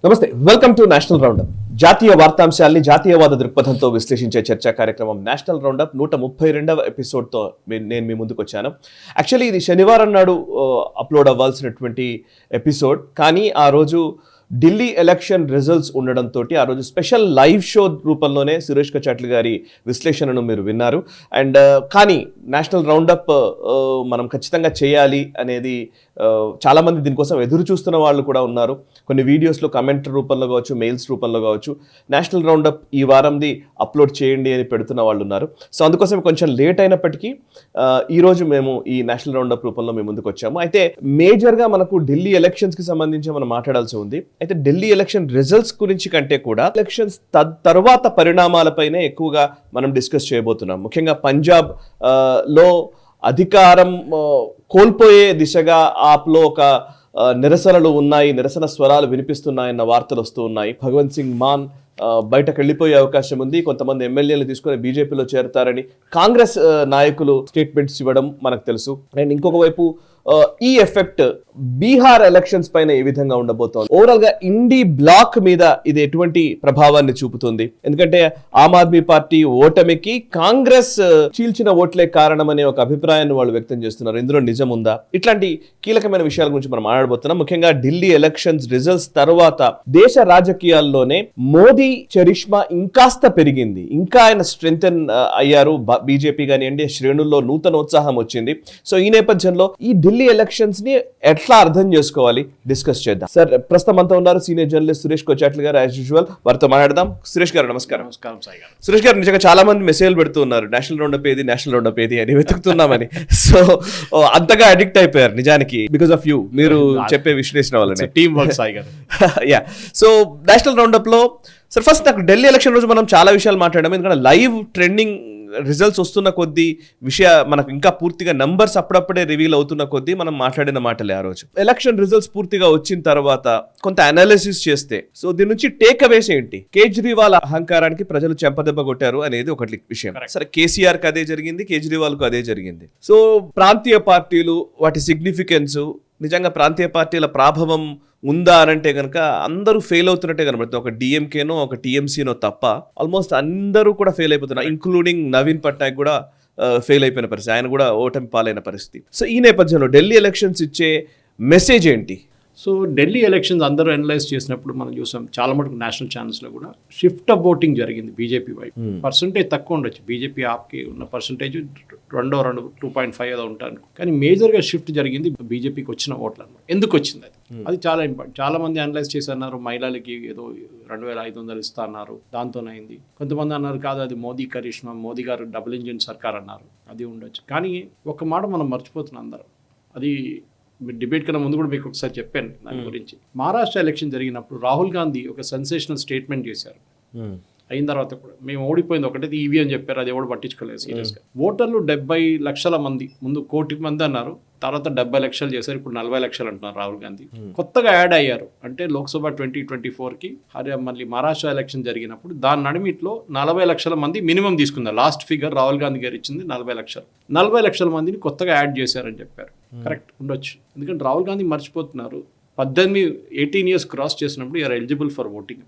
నమస్తే, welcome to national round up. జాతీయ వార్తాంశాల్ని జాతీయవాద దృక్పథంతో విశ్లేషించే చర్చా కార్యక్రమం నేషనల్ రౌండప్ 132వ ఎపిసోడ్తో నేను మీ ముందుకు వచ్చాను. యాక్చువల్లీ ఇది శనివారం నాడు అప్లోడ్ అవ్వాల్సినటువంటి ఎపిసోడ్, కానీ ఆ రోజు ఢిల్లీ ఎలక్షన్ రిజల్ట్స్ ఉండడంతో ఆ రోజు స్పెషల్ లైవ్ షో రూపంలోనే సురేష్ కచాట్ల గారి విశ్లేషణను మీరు విన్నారు. అండ్ కానీ నేషనల్ రౌండప్ మనం ఖచ్చితంగా చేయాలి అనేది చాలామంది దీనికోసం ఎదురు చూస్తున్న వాళ్ళు కూడా ఉన్నారు. కొన్ని వీడియోస్లో కమెంట్ రూపంలో కావచ్చు, మెయిల్స్ రూపంలో కావచ్చు, నేషనల్ రౌండప్ ఈ వారంది అప్లోడ్ చేయండి అని పెడుతున్న వాళ్ళు ఉన్నారు. సో అందుకోసం కొంచెం లేట్ అయినప్పటికీ ఈరోజు మేము ఈ నేషనల్ రౌండప్ రూపంలో మేము ముందుకు వచ్చాము. అయితే మేజర్గా మనకు ఢిల్లీ ఎలక్షన్స్కి సంబంధించి మనం మాట్లాడాల్సి ఉంది. అయితే ఢిల్లీ ఎలక్షన్ రిజల్ట్స్ గురించి కంటే కూడా ఎలక్షన్స్ తర్వాత పరిణామాలపైనే ఎక్కువగా మనం డిస్కస్ చేయబోతున్నాం. ముఖ్యంగా పంజాబ్ లో అధికారం కోల్పోయే దిశగా ఆప్లో ఒక నిరసనలు ఉన్నాయి, నిరసన స్వరాలు వినిపిస్తున్నాయన్న వార్తలు వస్తూ ఉన్నాయి. భగవంత్ సింగ్ మాన్ బయటకు వెళ్ళిపోయే అవకాశం ఉంది, కొంతమంది ఎమ్మెల్యేలు తీసుకొని బీజేపీలో చేరతారని కాంగ్రెస్ నాయకులు స్టేట్మెంట్స్ ఇవ్వడం మనకు తెలుసు. అండ్ ఇంకొక వైపు ఈ ఎఫెక్ట్ బీహార్ ఎలక్షన్స్ పైన ఏ విధంగా ఉండబోతోంది, ఓవరాల్ గా ఇండీ బ్లాక్ మీద ఇది ఎటువంటి ప్రభావాన్ని చూపుతుంది, ఎందుకంటే ఆమ్ ఆద్మీ పార్టీ ఓటమికి కాంగ్రెస్ చీల్చిన ఓట్లే కారణమనే ఒక అభిప్రాయాన్ని వాళ్ళు వ్యక్తం చేస్తున్నారు. ఇందులో నిజం ఉందా? ఇట్లాంటి కీలకమైన విషయాల గురించి మనం మాట్లాడబోతున్నాం. ముఖ్యంగా ఢిల్లీ ఎలక్షన్స్ రిజల్ట్స్ తర్వాత దేశ రాజకీయాల్లోనే మోదీ చరిష్మా ఇంకాస్త పెరిగింది, ఇంకా ఆయన స్ట్రెంగ్తెన్ అయ్యారు. బీజేపీ కానివ్వండి, శ్రేణుల్లో నూతన ఉత్సాహం వచ్చింది. సో ఈ నేపథ్యంలో ఈ ఢిల్లీ ఎలక్షన్స్ ని ఎట్లా అర్థం చేసుకోవాలి డిస్కస్ చేద్దాం. సార్ ప్రస్తుతం అంతా ఉన్నారు సీనియర్ జర్నలిస్ట్ సురేష్ కచాట్ల గారు. యాజ్ యూజువల్ వారితో మాట్లాడదాం. సురేష్ గారు నమస్కారం. నమస్కారం సాయి గారు. సురేష్ గారు, నిజంగా చాలా మంది మెసేజ్లు పెడుతూ ఉన్నారు నేషనల్ రౌండప్ ఏది, నేషనల్ రౌండప్ ఏది అని వెతుకుతున్నామని. సో అంతగా అడిక్ట్ అయిపోయారు నిజానికి బికాస్ ఆఫ్ యూ, మీరు చెప్పే విశ్లేషణ వల్లనే. టీమ్ వర్క్ సాయి గారు. యా, సో నేషనల్ రౌండప్ లో సార్ ఫస్ట్ నాకు ఢిల్లీ ఎలక్షన్ రోజు మనం చాలా విషయాలు మాట్లాడాము, ఎందుకంటే లైవ్ ట్రెండింగ్ రిజల్ట్స్ వస్తున్న కొద్దీ మనకు ఇంకా పూర్తిగా నంబర్స్ అప్పుడప్పుడే రివీల్ అవుతున్న కొద్దీ మనం మాట్లాడిన మాటలే ఆ రోజు. ఎలక్షన్ రిజల్ట్స్ పూర్తిగా వచ్చిన తర్వాత కొంత అనాలిసిస్ చేస్తే సో దీని నుంచి టేక్ అవేస్ ఏంటి? కేజ్రీవాల్ అహంకారానికి ప్రజలు చెంపదెబ్బ కొట్టారు అనేది ఒకటి విషయం. సరే, కేసీఆర్ కి అదే జరిగింది, కేజ్రీవాల్ కు అదే జరిగింది. సో ప్రాంతీయ పార్టీలు, వాటి సిగ్నిఫికెన్స్, నిజంగా ప్రాంతీయ పార్టీల ప్రభావం ఉందా అనంటే కనుక అందరూ ఫెయిల్ అవుతున్నట్టే కనబడుతుంది. ఒక డిఎంకేనో ఒక టీఎంసీనో తప్ప ఆల్మోస్ట్ అందరూ కూడా ఫెయిల్ అయిపోతున్నారు, ఇంక్లూడింగ్ నవీన్ పట్నాయక్ కూడా ఫెయిల్ అయిపోయిన పరిస్థితి, ఆయన కూడా ఓటమి పాలైన పరిస్థితి. సో ఈ నేపథ్యంలో ఢిల్లీ ఎలక్షన్స్ ఇచ్చే మెసేజ్ ఏంటి? సో ఢిల్లీ ఎలక్షన్స్ అందరూ అనలైజ్ చేసినప్పుడు మనం చూసాం చాలా మటుకు నేషనల్ ఛానల్స్లో కూడా షిఫ్ట్ ఆఫ్ ఓటింగ్ జరిగింది బీజేపీ వైపు. పర్సంటేజ్ తక్కువ ఉండొచ్చు, బీజేపీ ఆప్కి ఉన్న పర్సంటేజ్ 2.5 ఏదో ఉంటాను, కానీ మేజర్గా షిఫ్ట్ జరిగింది బీజేపీకి వచ్చిన ఓట్లు అన్నమాట. ఎందుకు వచ్చింది అది చాలా ఇంపార్టెంట్. చాలా మంది అనలైజ్ చేసి అన్నారు మహిళలకి ఏదో 2,500 ఇస్తా అన్నారు, దాంతోనైంది. కొంతమంది అన్నారు కాదు అది మోదీ కరిష్మా, మోదీ గారు డబుల్ ఇంజిన్ సర్కార్ అన్నారు, అది ఉండొచ్చు. కానీ ఒక మాట మనం మర్చిపోతున్నాం అందరం, అది డిబేట్ కన్నా ముందు కూడా మీకు ఒకసారి చెప్పాను దాని గురించి. మహారాష్ట్ర ఎలక్షన్ జరిగినప్పుడు రాహుల్ గాంధీ ఒక సెన్సేషనల్ స్టేట్మెంట్ చేశారు. అయిన తర్వాత కూడా మేము ఓడిపోయింది ఒకటే ఈవీ అని చెప్పారు, అది ఎవడు పట్టించుకోలేదు సీరియస్గా. ఓటర్లు 70 లక్షల మంది, ముందు 1 కోటి మంది అన్నారు, తర్వాత 70 లక్షలు చేశారు, ఇప్పుడు 40 లక్షలు అంటున్నారు రాహుల్ గాంధీ. కొత్తగా యాడ్ అయ్యారు, అంటే లోక్సభ 2024కి మళ్ళీ మహారాష్ట్ర ఎలక్షన్ జరిగినప్పుడు దాని నడిమిట్లో 40 లక్షల మంది మినిమం తీసుకున్నారు. లాస్ట్ ఫిగర్ రాహుల్ గాంధీ గారు ఇచ్చింది 40 లక్షలు. 40 లక్షల మందిని కొత్తగా యాడ్ చేశారని చెప్పారు. కరెక్ట్ ఉండొచ్చు, ఎందుకంటే రాహుల్ గాంధీ మర్చిపోతున్నారు 18 ఇయర్స్ క్రాస్ చేసినప్పుడు యూఆర్ ఎలిజిబుల్ ఫర్ ఓటింగ్.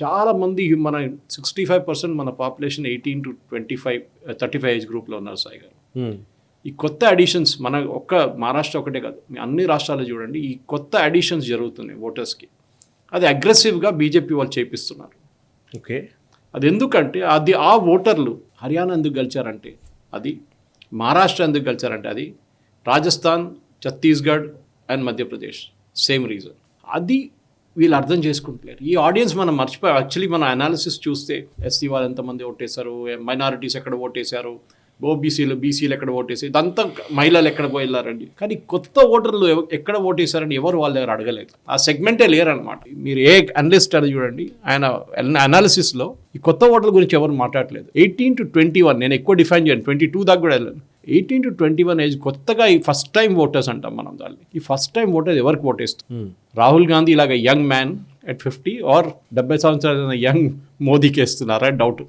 చాలా మంది మన 65% మన పాపులేషన్ 18 to 35 ఏజ్ గ్రూప్లో ఉన్నారు సాయి గారు. ఈ కొత్త అడిషన్స్ మన ఒక్క మహారాష్ట్ర ఒకటే కాదు, మీ అన్ని రాష్ట్రాలు చూడండి, ఈ కొత్త అడిషన్స్ జరుగుతున్నాయి ఓటర్స్కి. అది అగ్రెసివ్గా బీజేపీ వాళ్ళు చేపిస్తున్నారు. ఓకే, అది ఎందుకంటే అది ఆ ఓటర్లు హర్యానా ఎందుకు గెలిచారంటే అది, మహారాష్ట్ర ఎందుకు గెలిచారంటే అది, Rajasthan, Chhattisgarh and Madhya Pradesh same reason. అది వీళ్ళు అర్థం చేసుకుంటలేరు. ఈ ఆడియన్స్ మనం మర్చిపోయి యాక్చువల్లీ మన అనాలిసిస్ చూస్తే ఎస్సీ వాళ్ళు ఎంతమంది ఓటేశారు, మైనారిటీస్ ఎక్కడ ఓటేశారు, బీసీలు ఎక్కడ ఓటేసారు, ఇదంతా మహిళలు ఎక్కడ పోయిల్లారండి. కానీ కొత్త ఓటర్లు ఎక్కడ ఓటేశారని ఎవరు వాళ్ళ దగ్గర అడగలేదు, ఆ సెగ్మెంటే లేరనమాట. మీరు ఏ అనలిస్ట్ అని చూడండి, ఆయన అనాలిసిస్లో ఈ కొత్త ఓటర్ల గురించి ఎవరు మాట్లాడలేదు. 18 to 21, నేను ఎక్కువ డిఫైన్ చేయను, 22 దాకా కూడా వెళ్ళాను. 18 to 21 ఏజ్ కొత్తగా ఈ ఫస్ట్ టైం ఓటర్స్ అంటాం మనం దాన్ని. ఈ ఫస్ట్ టైం ఓటర్స్ ఎవరికి ఓటేస్తుంది? రాహుల్ గాంధీ ఇలాగ యంగ్ మ్యాన్ at 50 ఆర్ 70 సంవత్సరాల యంగ్ మోదీకి వేస్తున్నారా డౌట్.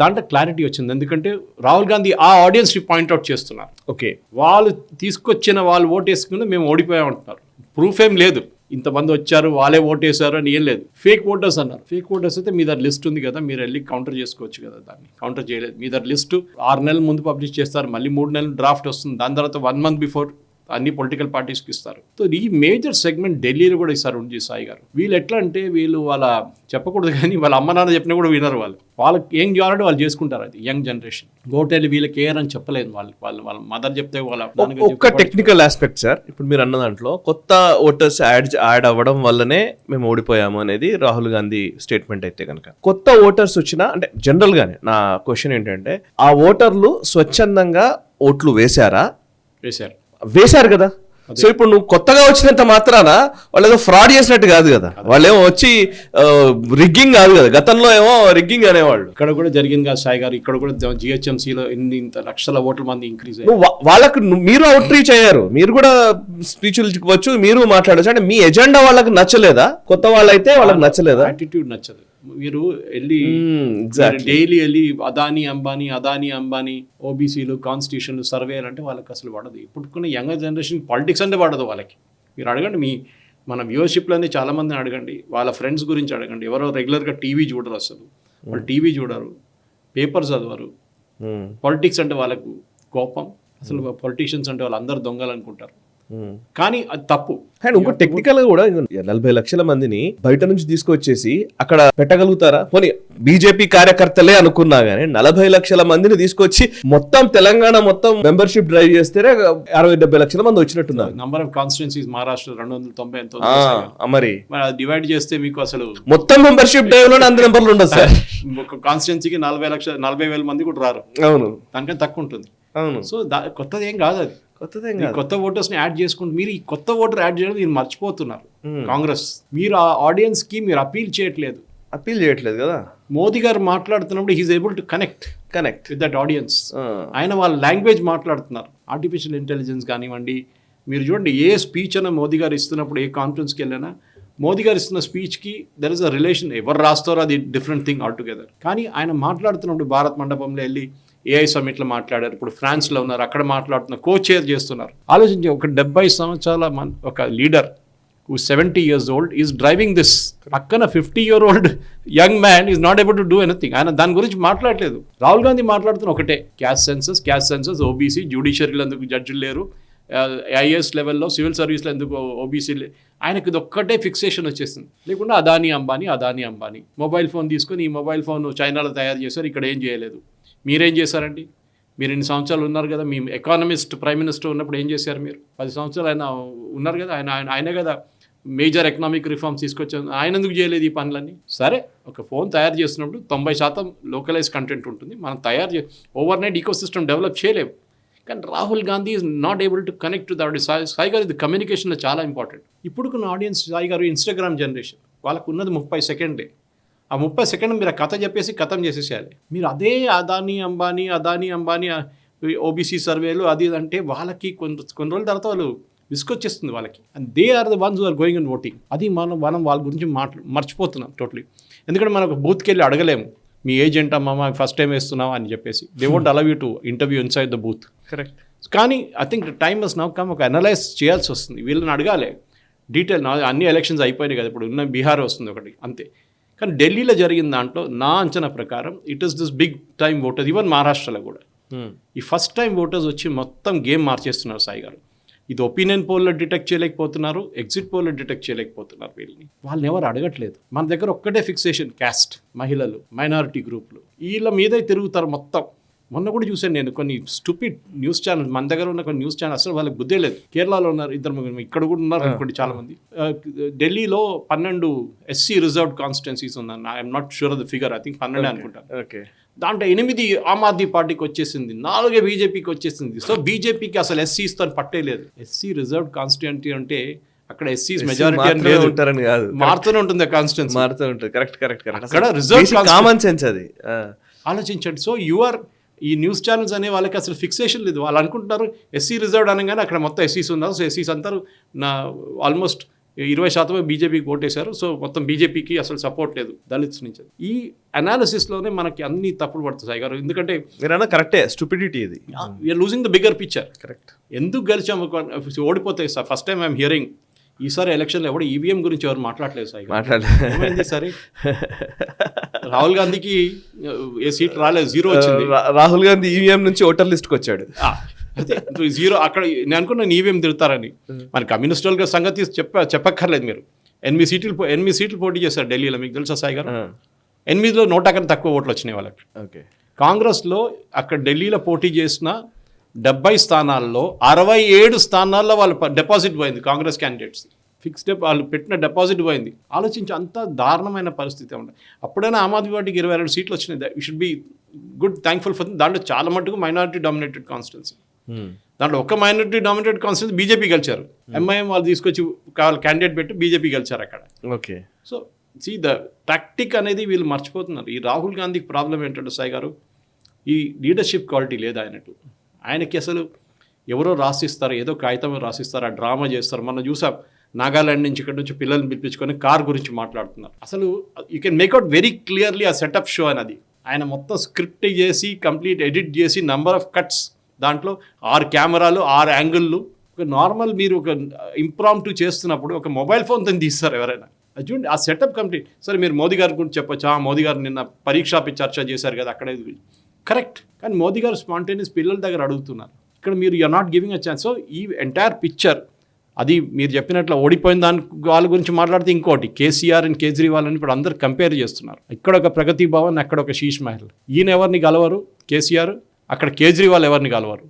దాంట్లో క్లారిటీ వచ్చింది, ఎందుకంటే రాహుల్ గాంధీ ఆ ఆడియన్స్ని పాయింట్అవుట్ చేస్తున్నారు. ఓకే, వాళ్ళు తీసుకొచ్చిన వాళ్ళు ఓటు వేసుకుని మేము ఓడిపోయామంటున్నారు, ప్రూఫ్ ఏం లేదు. ఇంతమంది వచ్చారు వాళ్ళే ఓటేశారు అని ఏం లేదు. ఫేక్ ఓటర్స్ అన్నారు. ఫేక్ ఓటర్స్ అయితే మీ దగ్గర లిస్ట్ ఉంది కదా, మీరు వెళ్ళి కౌంటర్ చేసుకోవచ్చు కదా. దాన్ని కౌంటర్ చేయలేదు. మీ దగ్గర లిస్ట్ 6 నెలల ముందు పబ్లిష్ చేస్తారు, మళ్ళీ 3 నెలలు డ్రాఫ్ట్ వస్తుంది, దాని తర్వాత 1 month బిఫోర్ అన్ని పొలిటికల్ పార్టీస్కి ఇస్తారు. సో ఈ మేజర్ సెగ్మెంట్ ఢిల్లీలో కూడా ఇస్తారు ఉండి సాయి గారు. వీళ్ళు ఎట్లా అంటే వీళ్ళు వాళ్ళ చెప్పకూడదు కానీ వాళ్ళ అమ్మ నాన్న చెప్పినా కూడా వినరు. వాళ్ళకి ఏం చేయాలంటే వాళ్ళు చేసుకుంటారు. అది యంగ్ జనరేషన్. గోటెళ్ళి వీళ్ళకి కేర్ అని చెప్పలేదు. వాళ్ళ మదర్ చెప్తే వాళ్ళ ఒక్క టెక్నికల్ ఆస్పెక్ట్ సార్, ఇప్పుడు మీరు అన్న దాంట్లో కొత్త ఓటర్స్ యాడ్ అవ్వడం వల్లనే మేము ఓడిపోయాము అనేది రాహుల్ గాంధీ స్టేట్మెంట్ అయితే కనుక, కొత్త ఓటర్స్ వచ్చినా అంటే జనరల్ గానే నా క్వశ్చన్ ఏంటంటే ఆ ఓటర్లు స్వచ్ఛందంగా ఓట్లు వేశారు కదా. సో ఇప్పుడు నువ్వు కొత్తగా వచ్చినంత మాత్రాన వాళ్ళు ఏదో ఫ్రాడ్ చేసినట్టు కాదు కదా, వాళ్ళేమో వచ్చి రిగ్గింగ్ కాదు కదా. గతంలో ఏమో రిగ్గింగ్ అనేవాళ్ళు. ఇక్కడ కూడా జరిగింది కదా సాయి గారు. ఇక్కడ కూడా జిహెచ్ఎంసీలో ఇంత లక్షల ఓట్ల మంది ఇంక్రీజ్ వాళ్ళకు మీరు అవుట్ రీచ్ అయ్యారు, మీరు కూడా స్పీచ్లు ఇవ్వచ్చు, మీరు మాట్లాడచ్చు. అంటే మీ ఎజెండా వాళ్ళకి నచ్చలేదా? కొత్త వాళ్ళైతే వాళ్ళకి నచ్చలేదా? యాటిట్యూడ్ నచ్చదు. మీరు వెళ్ళి డైలీ వెళ్ళి అదానీ అంబానీ ఓబీసీలు కాన్స్టిట్యూషన్లు సర్వేలు అంటే వాళ్ళకి అసలు పడదు. ఇప్పుడున్న యంగ్ జనరేషన్ పాలిటిక్స్ అంటే పడదు వాళ్ళకి. మీరు అడగండి, మన వ్యూవర్షిప్లోనే చాలా మందిని అడగండి, వాళ్ళ ఫ్రెండ్స్ గురించి అడగండి. ఎవరో రెగ్యులర్గా టీవీ చూడరు, అసలు వాళ్ళు టీవీ చూడరు, పేపర్ చదవరు. పాలిటిక్స్ అంటే వాళ్ళకు కోపం. అసలు పొలిటీషియన్స్ అంటే వాళ్ళు అందరు దొంగలు అనుకుంటారు. కానీ అది తప్పు. అండ్ ఇంకో టెక్నికల్ గా కూడా 40 లక్షల మందిని బయట నుంచి తీసుకొచ్చేసి అక్కడ పెట్టగలుగుతారా? పోనీ బీజేపీ కార్యకర్తలే అనుకున్నా గానీ 40 లక్షల మందిని తీసుకొచ్చి మొత్తం తెలంగాణ మొత్తం మెంబర్షిప్ డ్రైవ్ చేస్తేనే 60-70 లక్షల మంది వచ్చినట్టున్నారు. నంబర్ ఆఫ్ కాన్స్టిట్యున్సీస్ మహారాష్ట్ర 290 ఎంతో. మరి డివైడ్ చేస్తే మీకు అసలు మొత్తం మెంబర్షిప్ డ్రైవ్ లో అంత నెంబర్లు ఉండదు సార్. ఒక కాన్స్టిట్యున్సీకి 40,000 మంది కూడా రారు. అవును, దానికన్నా తక్కువ ఉంటుంది. అవును. సో కొత్తది ఏం కాదు అది. కొత్త ఓటర్స్ ని యాడ్ చేసుకుంటూ మీరు ఈ కొత్త ఓటర్ యాడ్ చేయడం మీరు మర్చిపోతున్నారు. కాంగ్రెస్ మీరు ఆ ఆడియన్స్ కి మీరు అపీల్ చేయట్లేదు కదా. మోదీ గారు మాట్లాడుతున్నప్పుడు he is able to connect with that audience. ఆయన వాళ్ళ లాంగ్వేజ్ మాట్లాడుతున్నారు. ఆర్టిఫిషియల్ ఇంటెలిజెన్స్ కానివ్వండి, మీరు చూడండి ఏ స్పీచ్ అయినా మోదీ గారు ఇస్తున్నప్పుడు ఏ కాన్ఫరెన్స్కి వెళ్ళినా మోదీ గారు ఇస్తున్న స్పీచ్కి దెర్ ఇస్ అ రిలేషన్. ఎవరు రాస్తారో అది డిఫరెంట్ థింగ్ ఆల్ టుగెదర్. కానీ ఆయన మాట్లాడుతున్నప్పుడు భారత్ మండపంలో వెళ్ళి ఏఐ సమ్మిట్లో మాట్లాడారు, ఇప్పుడు ఫ్రాన్స్లో ఉన్నారు, అక్కడ మాట్లాడుతున్నారు, కో చైర్ చేస్తున్నారు. ఆలోచించి ఒక 70 సంవత్సరాల ఒక leader who 70 years old is driving this. పక్కన 50-year-old young man is not able to do anything. ఆయన దాని గురించి మాట్లాడలేదు. రాహుల్ గాంధీ మాట్లాడుతున్న ఒకటే, క్యాస్ట్ సెన్సస్, ఓబీసీ, జ్యుడిషియరీలో ఎందుకు జడ్జిలు లేరు, ఐఏఎస్ లెవెల్లో సివిల్ సర్వీస్లో ఎందుకు ఓబీసీ. ఆయనకి ఇది ఒక్కటే ఫిక్సేషన్ వచ్చేసింది. లేకుండా అదానీ అంబానీ మొబైల్ ఫోన్ తీసుకొని ఈ మొబైల్ ఫోన్ చైనాలో తయారు చేశారు, ఇక్కడ ఏం చేయలేదు. మీరేం చేశారండి? మీరు ఇన్ని సంవత్సరాలు ఉన్నారు కదా, మీ ఎకానమిస్ట్ ప్రైమ్ మినిస్టర్ ఉన్నప్పుడు ఏం చేశారు? మీరు 10 సంవత్సరాలు ఆయన ఉన్నారు కదా, ఆయనే కదా మేజర్ ఎకనామిక్ రిఫార్మ్స్ తీసుకొచ్చారు. ఆయన ఎందుకు చేయలేదు ఈ పనులన్నీ? సరే, ఒక ఫోన్ తయారు చేస్తున్నప్పుడు 90% లోకలైజ్ కంటెంట్ ఉంటుంది. మనం overnight ecosystem develop చేయలేము. కానీ Rahul Gandhi is not able to connect to the audience. Sai garu ఇది కమ్యూనికేషన్లో చాలా ఇంపార్టెంట్. ఇప్పుడున్న ఆడియన్స్ సాయి గారు ఇన్స్టాగ్రామ్ జనరేషన్, వాళ్ళకు ఉన్నది 30 సెకండ్లే. ఆ 30 సెకండ్ మీరు ఆ కథ చెప్పేసి ఖతం చేసేసేయాలి. మీరు అదే అదానీ అంబానీ ఓబీసీ సర్వేలు అది అంటే వాళ్ళకి కొన్ని రోజుల తర్వాత వాళ్ళు విసుకొచ్చేస్తుంది వాళ్ళకి. And they are the ones who are going and voting. అది మనం వాళ్ళ గురించి మర్చిపోతున్నాం టోటలీ. ఎందుకంటే మనం ఒక బూత్కి వెళ్ళి అడగలేము, మీ ఏజెంట్ అమ్మా ఫస్ట్ టైం వేస్తున్నావా అని చెప్పేసి. They won't allow you to interview inside the booth. Correct. కానీ I think time must now come. ఒక అనలైజ్ చేయాల్సి వస్తుంది, వీళ్ళని అడగాలి డీటెయిల్. అన్ని ఎలక్షన్స్ అయిపోయినాయి కదా, ఇప్పుడు ఉన్న బీహార్ వస్తుంది ఒకటి అంతే. కానీ ఢిల్లీలో జరిగిన దాంట్లో నా అంచనా ప్రకారం it is this big time voters. Even మహారాష్ట్రలో కూడా ఈ ఫస్ట్ టైం ఓటర్స్ వచ్చి మొత్తం గేమ్ మార్చేస్తున్నారు సాయి గారు. ఇది ఒపీనియన్ పోల్లో డిటెక్ట్ చేయలేకపోతున్నారు, ఎగ్జిట్ పోల్లో డిటెక్ట్ చేయలేకపోతున్నారు. వాళ్ళని ఎవరు అడగట్లేదు. మన దగ్గర ఒక్కటే ఫిక్సేషన్, క్యాస్ట్, మహిళలు, మైనారిటీ గ్రూపులు, వీళ్ళ మీదే తిరుగుతారు మొత్తం. మొన్న కూడా చూశాను నేను కొన్ని స్టూపిడ్ న్యూస్ ఛానల్, మన దగ్గర ఉన్న కొన్ని న్యూస్ ఛానల్ అసలు వాళ్ళకి బుద్ధే లేదు. కేరళలో ఉన్నారు 2-3, ఇక్కడ కూడా ఉన్నారు అనుకోండి చాలా మంది. ఢిల్లీలో 12 SC రిజర్వ్డ్ కాన్స్టిట్యున్సీస్ ఉందన్న. I'm not sure of the figure, I think 12 అనుకుంటాను. ఓకే. దాంట్లో 8 ఆమ్ ఆద్మీ పార్టీకి వచ్చేసింది, 4 బీజేపీకి వచ్చేసింది. సో బీజేపీకి అసలు SCs తో పట్టే లేదు. SC రిజర్వ్డ్ కాన్స్టిట్యున్సీ అంటే అక్కడ SCs మెజారిటీ అని లేదు, ఉంటారని కాదు, మారుతూనే ఉంటుంది కాన్స్టిట్యున్సీ, మారుతూ ఉంటుంది. కరెక్ట్. అక్కడ రిజర్వ్ కామన్ సెన్స్ అది. ఆలోచించండి. సో ఈ న్యూస్ ఛానల్స్ అనే వాళ్ళకి అసలు ఫిక్సేషన్ లేదు. వాళ్ళు అనుకుంటున్నారు SC రిజర్వ్డ్ అనగానే అక్కడ మొత్తం SCs ఉన్నారు. సో SCs అంటారు ఆల్మోస్ట్ 20% బీజేపీకి ఓటేశారు. సో మొత్తం బీజేపీకి అసలు సపోర్ట్ లేదు దళిత్స్ నుంచి. ఈ అనాలిసిస్లోనే మనకి అన్ని తప్పులు పడుతుంది సాయి గారు. ఎందుకంటే మీరన్నా కరెక్టే, స్టూపిడిటీ ఇది. We are losing the bigger picture. Correct. ఎందుకు గెలిచాము, ఓడిపోతే ఫస్ట్ టైం ఐఎమ్ హియరింగ్ ఈసారి ఎలక్షన్లో ఎవరు ఈవీఎం గురించి ఎవరు మాట్లాడలేదు సాయి గారు. మాట్లాడలేదు. ఏమైంది ఈసారి రాహుల్ గాంధీకి ఏ సీట్ రాలేదు, 0 వచ్చింది. రాహుల్ గాంధీ ఈవీఎం నుంచి ఓటర్ లిస్ట్కి వచ్చాడు. అదే 0 అక్కడ. నేను అనుకున్నాను ఈవీఎం తిడతారని. మరి కమ్యూనిస్టుల సంగతి చెప్పక్కర్లేదు మీరు. 8 సీట్లు పోటీ చేశారు ఢిల్లీలో, మీకు తెలుసా సాయి గారు? 8లో 100 కన్నా తక్కువ ఓట్లు వచ్చినాయి వాళ్ళకి. ఓకే. కాంగ్రెస్లో అక్కడ ఢిల్లీలో పోటీ చేసిన 70 స్థానాల్లో 67 స్థానాల్లో వాళ్ళు డిపాజిట్ పోయింది కాంగ్రెస్ క్యాండిడేట్స్. ఫిక్స్డ్ వాళ్ళు పెట్టిన డిపాజిట్ పోయింది. ఆలోచించి అంత దారుణమైన పరిస్థితి ఉంది. అప్పుడైనా ఆమ్ ఆద్మీ పార్టీకి 22 సీట్లు వచ్చినాయి. You should be good thankful for. దాంట్లో చాలా మటుకు మైనారిటీ డామినేటెడ్ కాన్స్టిట్యున్సీ. దాంట్లో ఒక మైనారిటీ డామినేటెడ్ కాన్స్టిట్యున్సీ బీజేపీ గెలిచారు. ఎంఐఎం వాళ్ళు తీసుకొచ్చి క్యాండిడేట్ పెట్టి బీజేపీ గెలిచారు అక్కడ. Okay. So see the tactic అనేది వీళ్ళు మర్చిపోతున్నారు. ఈ రాహుల్ గాంధీకి ప్రాబ్లం ఏంటంటే సాయి గారు, ఈ లీడర్షిప్ క్వాలిటీ లేదు ఆయనకు. ఆయనకి అసలు ఎవరో రాసిస్తారు, ఏదో కాగితం రాసిస్తారు, ఆ డ్రామా చేస్తారు. మనం చూసాం నాగాలాండ్ నుంచి ఇక్కడ నుంచి పిల్లల్ని పిలిపించుకొని కార్ గురించి మాట్లాడుతున్నారు. అసలు you can make out very clearly ఆ సెటప్ షో అనేది. ఆయన మొత్తం స్క్రిప్ట్ చేసి కంప్లీట్ ఎడిట్ చేసి నంబర్ ఆఫ్ కట్స్, దాంట్లో 6 కెమెరాలు 6 యాంగిళ్ళు. ఒక నార్మల్ మీరు ఒక ఇంప్రాంప్టు చేస్తున్నప్పుడు ఒక మొబైల్ ఫోన్తో తీస్తారు ఎవరైనా. అది చూడండి ఆ సెటప్ కంప్లీట్. సరే మీరు మోదీ గారి గురించి చెప్పొచ్చా, మోదీ గారు నిన్న పరీక్షా పై చర్చ చేశారు కదా అక్కడే, కరెక్ట్. కానీ మోదీ గారు స్పాంటేనియస్ పిల్లల దగ్గర అడుగుతున్నారు. ఇక్కడ మీరు you are not giving a chance. So ఈ ఎంటైర్ పిక్చర్ అది మీరు చెప్పినట్లు ఓడిపోయిన దాని వాళ్ళ గురించి మాట్లాడితే ఇంకోటి కేసీఆర్ అండ్ కేజ్రీవాల్ అని ఇప్పుడు అందరు కంపేర్ చేస్తున్నారు. ఇక్కడ ఒక ప్రగతి భవన్, అక్కడ ఒక శీష్ మహల్. ఈయన ఎవరిని గెలవరు కేసీఆర్, అక్కడ కేజ్రీవాల్ ఎవరిని గెలవరు.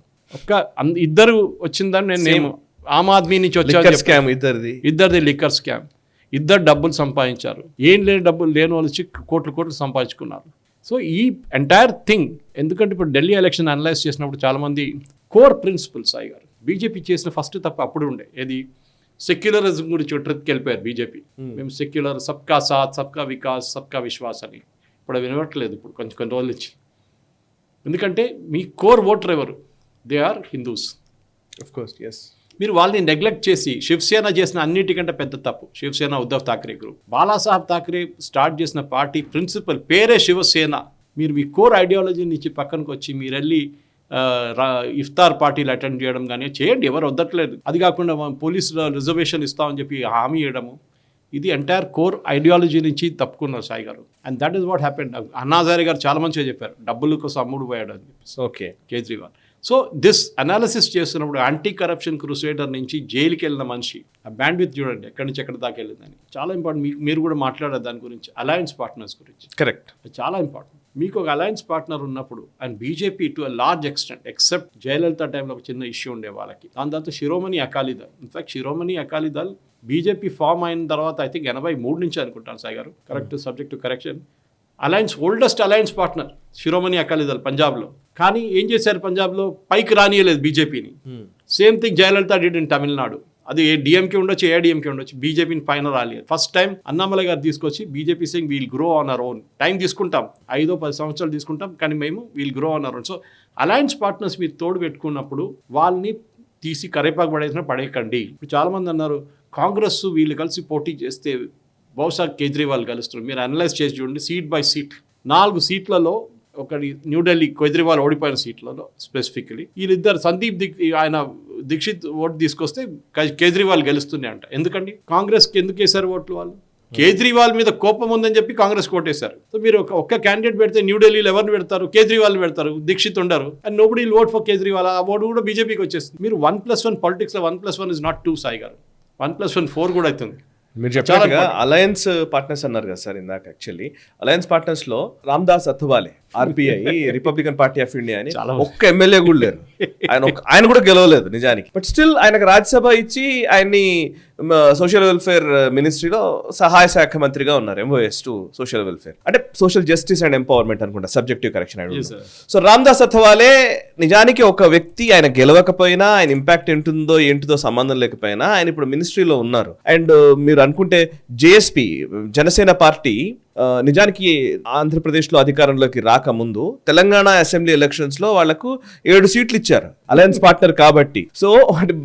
ఇద్దరు వచ్చిందని నేను ఆమ్ ఆద్మీ నుంచి వచ్చాను. ఇద్దరిది లిక్కర్ స్కామ్. ఇద్దరు డబ్బులు సంపాదించారు. ఏం లేని డబ్బులు లేని వాళ్ళు వచ్చి కోట్లు సంపాదించుకున్నారు. సో ఈ ఎంటైర్ థింగ్, ఎందుకంటే ఇప్పుడు ఢిల్లీ ఎలక్షన్ అనలైజ్ చేసినప్పుడు చాలామంది కోర్ ప్రిన్సిపల్స్ సాయి గారు బీజేపీ చేసిన ఫస్ట్ తప్ప అప్పుడు ఉండే ఏది సెక్యులరిజం గురించి ట్రిప్కి వెళ్ళిపోయారు బీజేపీ. మేము సెక్యులర్, సబ్కా సాత్, సబ్కా వికాస్, సబ్కా విశ్వాస్ అని. ఇప్పుడు వినవట్లేదు ఇప్పుడు కొన్ని రోజుల నుంచి. ఎందుకంటే మీ కోర్ ఓటర్ ఎవరు? They are Hindus. Of course, yes. మీరు వాళ్ళని నెగ్లెక్ట్ చేసి శివసేన చేసిన అన్నిటికంటే పెద్ద తప్పు శివసేన, ఉద్ధవ్ ఠాక్రే గ్రూప్. బాలాసాహెబ్ ఠాక్రే స్టార్ట్ చేసిన పార్టీ ప్రిన్సిపల్ పేరే శివసేన. మీరు మీ కోర్ ఐడియాలజీ నుంచి పక్కనకు వచ్చి మీరు వెళ్ళి ఇఫ్తార్ పార్టీలు అటెండ్ చేయడం కానీ చేయండి, ఎవరు వద్దట్లేదు. అది కాకుండా పోలీసుల రిజర్వేషన్ ఇస్తామని చెప్పి హామీ ఇవ్వడము, ఇది ఎంటైర్ కోర్ ఐడియాలజీ నుంచి తప్పుకున్నారు Sai garu. And that is what happened. Anna Hazare గారు చాలా మంచిగా చెప్పారు, డబ్బుల కోసం అమ్ముడు పోయాడు అని చెప్పి. Okay. Kejriwal. So this analysis చేస్తున్నప్పుడు యాంటీ కరప్షన్ క్రూసేడర్ నుంచి జైలుకి వెళ్ళిన మనిషి, ఆ బ్యాండ్ విత్ చూడండి ఎక్కడి నుంచి ఎక్కడ దాకా వెళ్ళిందని. చాలా ఇంపార్టెంట్. మీరు కూడా మాట్లాడారు దాని గురించి, అలయన్స్ పార్ట్నర్స్ గురించి. కరెక్ట్. చాలా ఇంపార్టెంట్. మీకు ఒక అలయన్స్ పార్ట్నర్ ఉన్నప్పుడు, and BJP to a large extent, except Jayalalithaa టైంలో ఒక చిన్న ఇష్యూ ఉండే వాళ్ళకి, దాని తర్వాత Shiromani Akali Dal. In fact Shiromani Akali Dal BJP form అయిన తర్వాత ఐ థింక్ 83 నుంచి అనుకుంటాను Sai garu, correct, subject to correction. Alliance, oldest alliance partner Shiromani Akali Dal పంజాబ్లో. కానీ ఏం చేశారు పంజాబ్లో? పైకి రానియలేదు బీజేపీని. Same thing Jayalalithaa did in Tamil Nadu. అది డిఎంకే ఉండొచ్చు, ఏఐడిఎంకే ఉండొచ్చు, బీజేపీని పైన రాలేదు. ఫస్ట్ టైం అన్నామలై గారు తీసుకొచ్చి బీజేపీ సింగ్ we'll grow on our own. Time తీసుకుంటాం, 5-10 సంవత్సరాలు తీసుకుంటాం, కానీ మేము we'll grow on our own. So alliance partners మీరు తోడు పెట్టుకున్నప్పుడు వాళ్ళని తీసి కరేపాకు పడేయకండి. ఇప్పుడు చాలామంది అన్నారు కాంగ్రెస్ వీళ్ళు కలిసి పోటీ చేస్తే బహుశా కేజ్రీవాల్ కలుస్తారు. మీరు అనలైజ్ చేసి చూడండి, సీట్ బై సీట్ 4 సీట్లలో, ఒకటి న్యూఢిల్లీ కేజ్రీవాల్ ఓడిపోయిన సీట్లలో స్పెసిఫికలీ వీళ్ళిద్దరు సందీప్ ఆయన దీక్షిత్ ఓటు తీసుకొస్తే కేజ్రీవాల్ గెలుస్తున్నాయి అంట. ఎందుకండి కాంగ్రెస్కి ఎందుకు వేశారు ఓట్లు? వాళ్ళు కేజ్రీవాల్ మీద కోపం ఉందని చెప్పి కాంగ్రెస్ ఓటేశారు. సో మీరు ఒక్క క్యాండిడేట్ పెడితే న్యూఢిల్లీలో ఎవరిని పెడతారు? కేజ్రీవాల్ పెడతారు, దీక్షిత్ ఉండరు. And nobody will vote for Kejriwal. ఆ ఓటు కూడా బీజేపీకి వచ్చేస్తుంది. మీరు 1+1 పాలిటిక్స్లో 1+1 ఇస్ నాట్ 2 సాయి గారు, 1+1 4 కూడా అవుతుంది. మీరు చెప్పినట్టుగా అలయన్స్ పార్ట్నర్స్ అన్నారు కదా సార్ ఇందాక. యాక్చువల్లీ అలయన్స్ పార్ట్నర్స్ లో Ramdas Athawale, RPI, Republican party of India అని ఒక్క ఎమ్మెల్యే కూడా లేరు. ఆయన కూడా గెలవలేదు నిజానికి. బట్ స్టిల్ ఆయనకు రాజ్యసభ ఇచ్చి ఆయన్ని సోషల్ వెల్ఫేర్ మినిస్ట్రీలో సహాయ శాఖ మంత్రిగా ఉన్నారు. MOS టు సోషల్ వెల్ఫేర్ అంటే సోషల్ జస్టిస్ అండ్ ఎంపవర్మెంట్ అనుకుంటా, subjective correction. So Ramdas Athawale నిజానికి ఒక వ్యక్తి, ఆయన గెలవకపోయినా ఆయన ఇంపాక్ట్ ఏంటిదో సంబంధం లేకపోయినా ఆయన ఇప్పుడు మినిస్ట్రీలో ఉన్నారు. అండ్ మీరు అనుకుంటే జేఎస్పీ, జనసేన పార్టీ నిజానికి ఆంధ్రప్రదేశ్లో అధికారంలోకి రాకముందు తెలంగాణ అసెంబ్లీ ఎలక్షన్స్ లో వాళ్లకు 7 సీట్లు ఇచ్చారు అలయన్స్ పార్ట్నర్ కాబట్టి. సో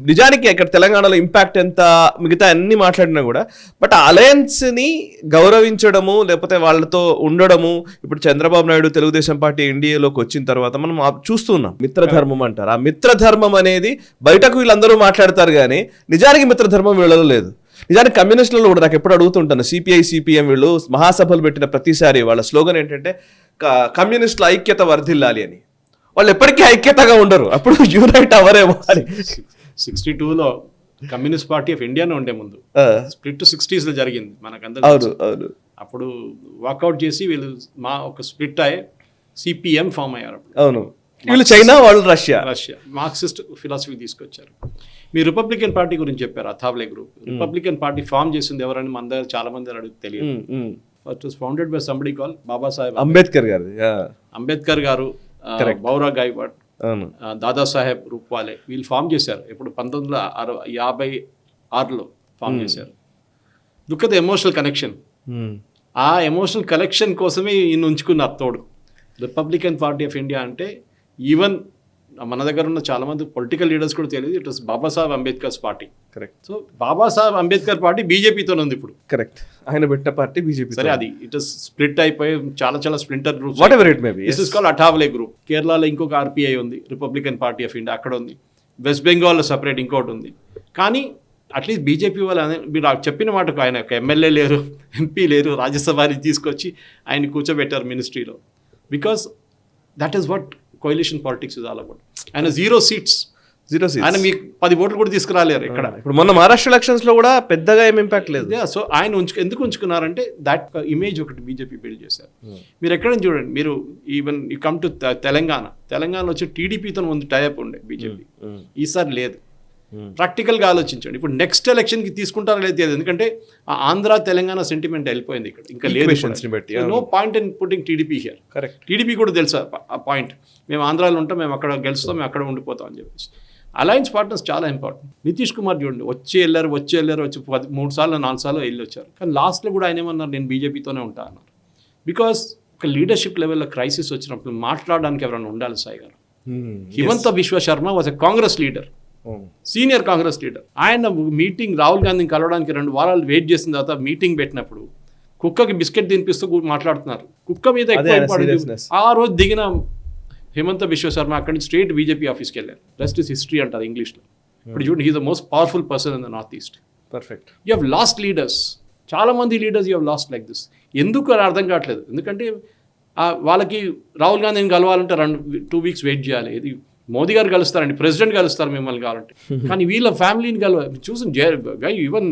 నిజానికి ఇక్కడ తెలంగాణలో ఇంపాక్ట్ ఎంత, మిగతా అన్ని మాట్లాడినా కూడా, బట్ అలయన్స్ ని గౌరవించడము లేకపోతే వాళ్ళతో ఉండడము, ఇప్పుడు చంద్రబాబు నాయుడు తెలుగుదేశం పార్టీ ఎన్డీఏలోకి వచ్చిన తర్వాత మనం చూస్తున్నాం. మిత్రధర్మం అంటారు. ఆ మిత్రధర్మం అనేది బయటకు వీళ్ళందరూ మాట్లాడతారు కానీ నిజానికి మిత్రధర్మం వీళ్ళలో లేదు. నిజానికి కమ్యూనిస్టులలో కూడా నాకు ఎప్పుడు అడుగుతుంటాను, సిపిఐ సిపిఎం వీళ్ళు మహాసభలు పెట్టిన ప్రతిసారి వాళ్ళ స్లోగన్ ఏంటంటే కమ్యూనిస్టుల ఐక్యత వర్ధిల్లాలి అని. వాళ్ళు ఎప్పటికీ ఐక్యతగా ఉండరు, అప్పుడు యూనైట్ అవ్వరేమో అని. 62లో కమ్యూనిస్ట్ పార్టీ ఆఫ్ ఇండియానే ఉండే ముందు, స్ప్లిట్ 60s లో జరిగింది మనకందరూ. అవును. అప్పుడు వాకౌట్ చేసి వీళ్ళు ఒక స్ప్లిట్ అయ్యి సిపిఎం ఫామ్ అయ్యారు. అవును, వీళ్ళు చైనా, వాళ్ళు రష్యా మార్క్సిస్ట్ ఫిలాసఫీ తీసుకొచ్చారు. మీ రిపబ్లికన్ పార్టీ గురించి చెప్పారు, అథావ్లే గ్రూప్. రిపబ్లికన్ పార్టీ ఫామ్ చేసింది ఎవరని మన దగ్గర చాలా మంది అడుగు తెలియదు. First was founded by somebody call Babasaheb Ambedkar గారు, బౌరా గాయక్వాడ్, దాదాసాహెబ్ రూప్వాలే వీళ్ళు ఫామ్ చేశారు. ఇప్పుడు 1956లో ఫామ్ చేశారు. Look at the emotional connection. ఆ ఎమోషనల్ కనెక్షన్ కోసమే ఈయన ఉంచుకున్నారు తోడు. రిపబ్లికన్ పార్టీ ఆఫ్ ఇండియా అంటే ఈవెన్ మన దగ్గర ఉన్న చాలా మంది పొలిటికల్ లీడర్స్ కూడా తెలియదు, it was Babasaheb Ambedkar's party. Correct. So Babasaheb Ambedkar party బీజేపీతో ఉంది ఇప్పుడు. కరెక్ట్, ఆయన పెట్టిన పార్టీ బీజేపీ. సరే, అది ఇట్ ఇస్ స్ప్లిట్ అయిపోయి చాలా splinter groups. Whatever it may be. This is called Athawale group. కేరళలో ఇంకొక ఆర్పీఐ ఉంది, రిపబ్లికన్ పార్టీ ఆఫ్ ఇండియా, అక్కడ ఉంది. వెస్ట్ బెంగాల్లో సపరేట్ ఇంకోటి ఉంది. కానీ అట్లీస్ట్ బీజేపీ వాళ్ళు మీరు చెప్పిన మాటకు ఆయన ఒక ఎమ్మెల్యే లేరు, ఎంపీ లేరు, రాజ్యసభని తీసుకొచ్చి ఆయన కూర్చోబెట్టారు మినిస్ట్రీలో. Because that is what coalition politics is all about. ఆయన 0 seats, ఆయన మీకు 10 ఓట్లు కూడా తీసుకురాలేరు ఇక్కడ. ఇప్పుడు మొన్న మహారాష్ట్ర ఎలక్షన్స్ లో కూడా పెద్దగా ఏం ఇంపాక్ట్ లేదు. సో ఆయన ఎందుకు ఉంచుకున్నారంటే దట్ ఇమేజ్ ఒకటి బీజేపీ బిల్డ్ చేశారు. మీరు ఎక్కడైనా చూడండి, మీరు ఈవెన్ యూ కమ్ టు తెలంగాణలో వచ్చి టీడీపీతో ముందు టైఅప్ ఉండే బీజేపీ, ఈసారి లేదు. ప్రాక్టికల్గా ఆలోచించండి. ఇప్పుడు నెక్స్ట్ ఎలక్షన్కి తీసుకుంటారో లేదు, ఎందుకంటే ఆ ఆంధ్ర తెలంగాణ సెంటిమెంట్ వెళ్ళిపోయింది ఇక్కడ, ఇంకా లేదు. No point in putting TDP here. Correct. TDP కూడా తెలుసా ఆ పాయింట్, మేము ఆంధ్రాలో ఉంటాం, మేము అక్కడ గెలుస్తాం, మేము అక్కడ ఉండిపోతాం అని చెప్పేసి. అలయన్స్ పార్ట్నర్స్ చాలా ఇంపార్టెంట్. నితీష్ కుమార్ చూడండి, వచ్చి 3 సార్లు 4 సార్లు వెళ్ళి వచ్చారు. కానీ లాస్ట్లో కూడా ఆయన ఏమన్నారు, నేను బీజేపీతోనే ఉంటా అన్నారు. బికాస్ ఒక లీడర్షిప్ లెవెల్లో క్రైసిస్ వచ్చినప్పుడు మాట్లాడడానికి ఎవరైనా ఉండాలి. సాయి గారు, Himanta Biswa Sharma was a Congress leader, senior Congress leader. ఆయన మీటింగ్ రాహుల్ గాంధీని కలవడానికి 2 వారాలు వెయిట్ చేసిన తర్వాత మీటింగ్ పెట్టినప్పుడు కుక్కకి బిస్కెట్ తినిపిస్తూ మాట్లాడుతున్నారు. కుక్క మీద ఎక్కువ. ఆ రోజు దిగిన హిమంత బిశ్వ శర్మ అక్కడి నుంచి స్ట్రేట్ బీజేపీ ఆఫీస్కి వెళ్ళారు. రెస్ట్ ఇస్ హిస్టరీ అంటారు ఇంగ్లీష్లో. ఇప్పుడు చూడండి, he's the most powerful person in the north east. Perfect. You have lost leaders, చాలా మంది leaders you have lost like this. ఎందుకు అని అర్థం కావట్లేదు. ఎందుకంటే వాళ్ళకి రాహుల్ గాంధీని కలవాలంటే 2 weeks వెయిట్ చేయాలి. ఇది మోదీ గారు కలుస్తారండి, ప్రెసిడెంట్ కలుస్తారు మిమ్మల్ని కావాలంటే. కానీ వీళ్ళ ఫ్యామిలీని చూసిన ఈవెన్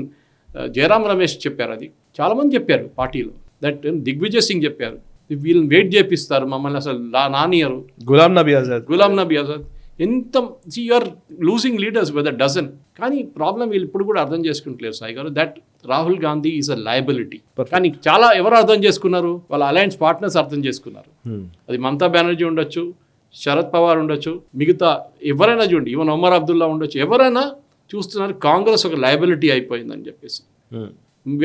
జయరాం రమేష్ చెప్పారు, అది చాలామంది చెప్పారు పార్టీలో. దట్ దిగ్విజయ్ సింగ్ చెప్పారు, వీళ్ళని వెయిట్ చేపిస్తారు, మమ్మల్ని అసలు నానియరు. గులాం నబీ ఆజాద్ ఎంత you are losing leaders with a dozen. కానీ ప్రాబ్లం వీళ్ళు ఇప్పుడు కూడా అర్థం చేసుకుంటలేరు Sai garu, that Rahul Gandhi is a liability. కానీ చాలా ఎవరు అర్థం చేసుకున్నారు, వాళ్ళ అలయన్స్ పార్ట్నర్స్ అర్థం చేసుకున్నారు. అది మమతా బెనర్జీ ఉండొచ్చు, శరద్ పవార్ ఉండొచ్చు, మిగతా ఎవరైనా చూడండి, ఈవెన్ ఒమర్ అబ్దుల్లా ఉండొచ్చు, ఎవరైనా చూస్తున్నారు కాంగ్రెస్ ఒక లయబిలిటీ అయిపోయిందని చెప్పేసి.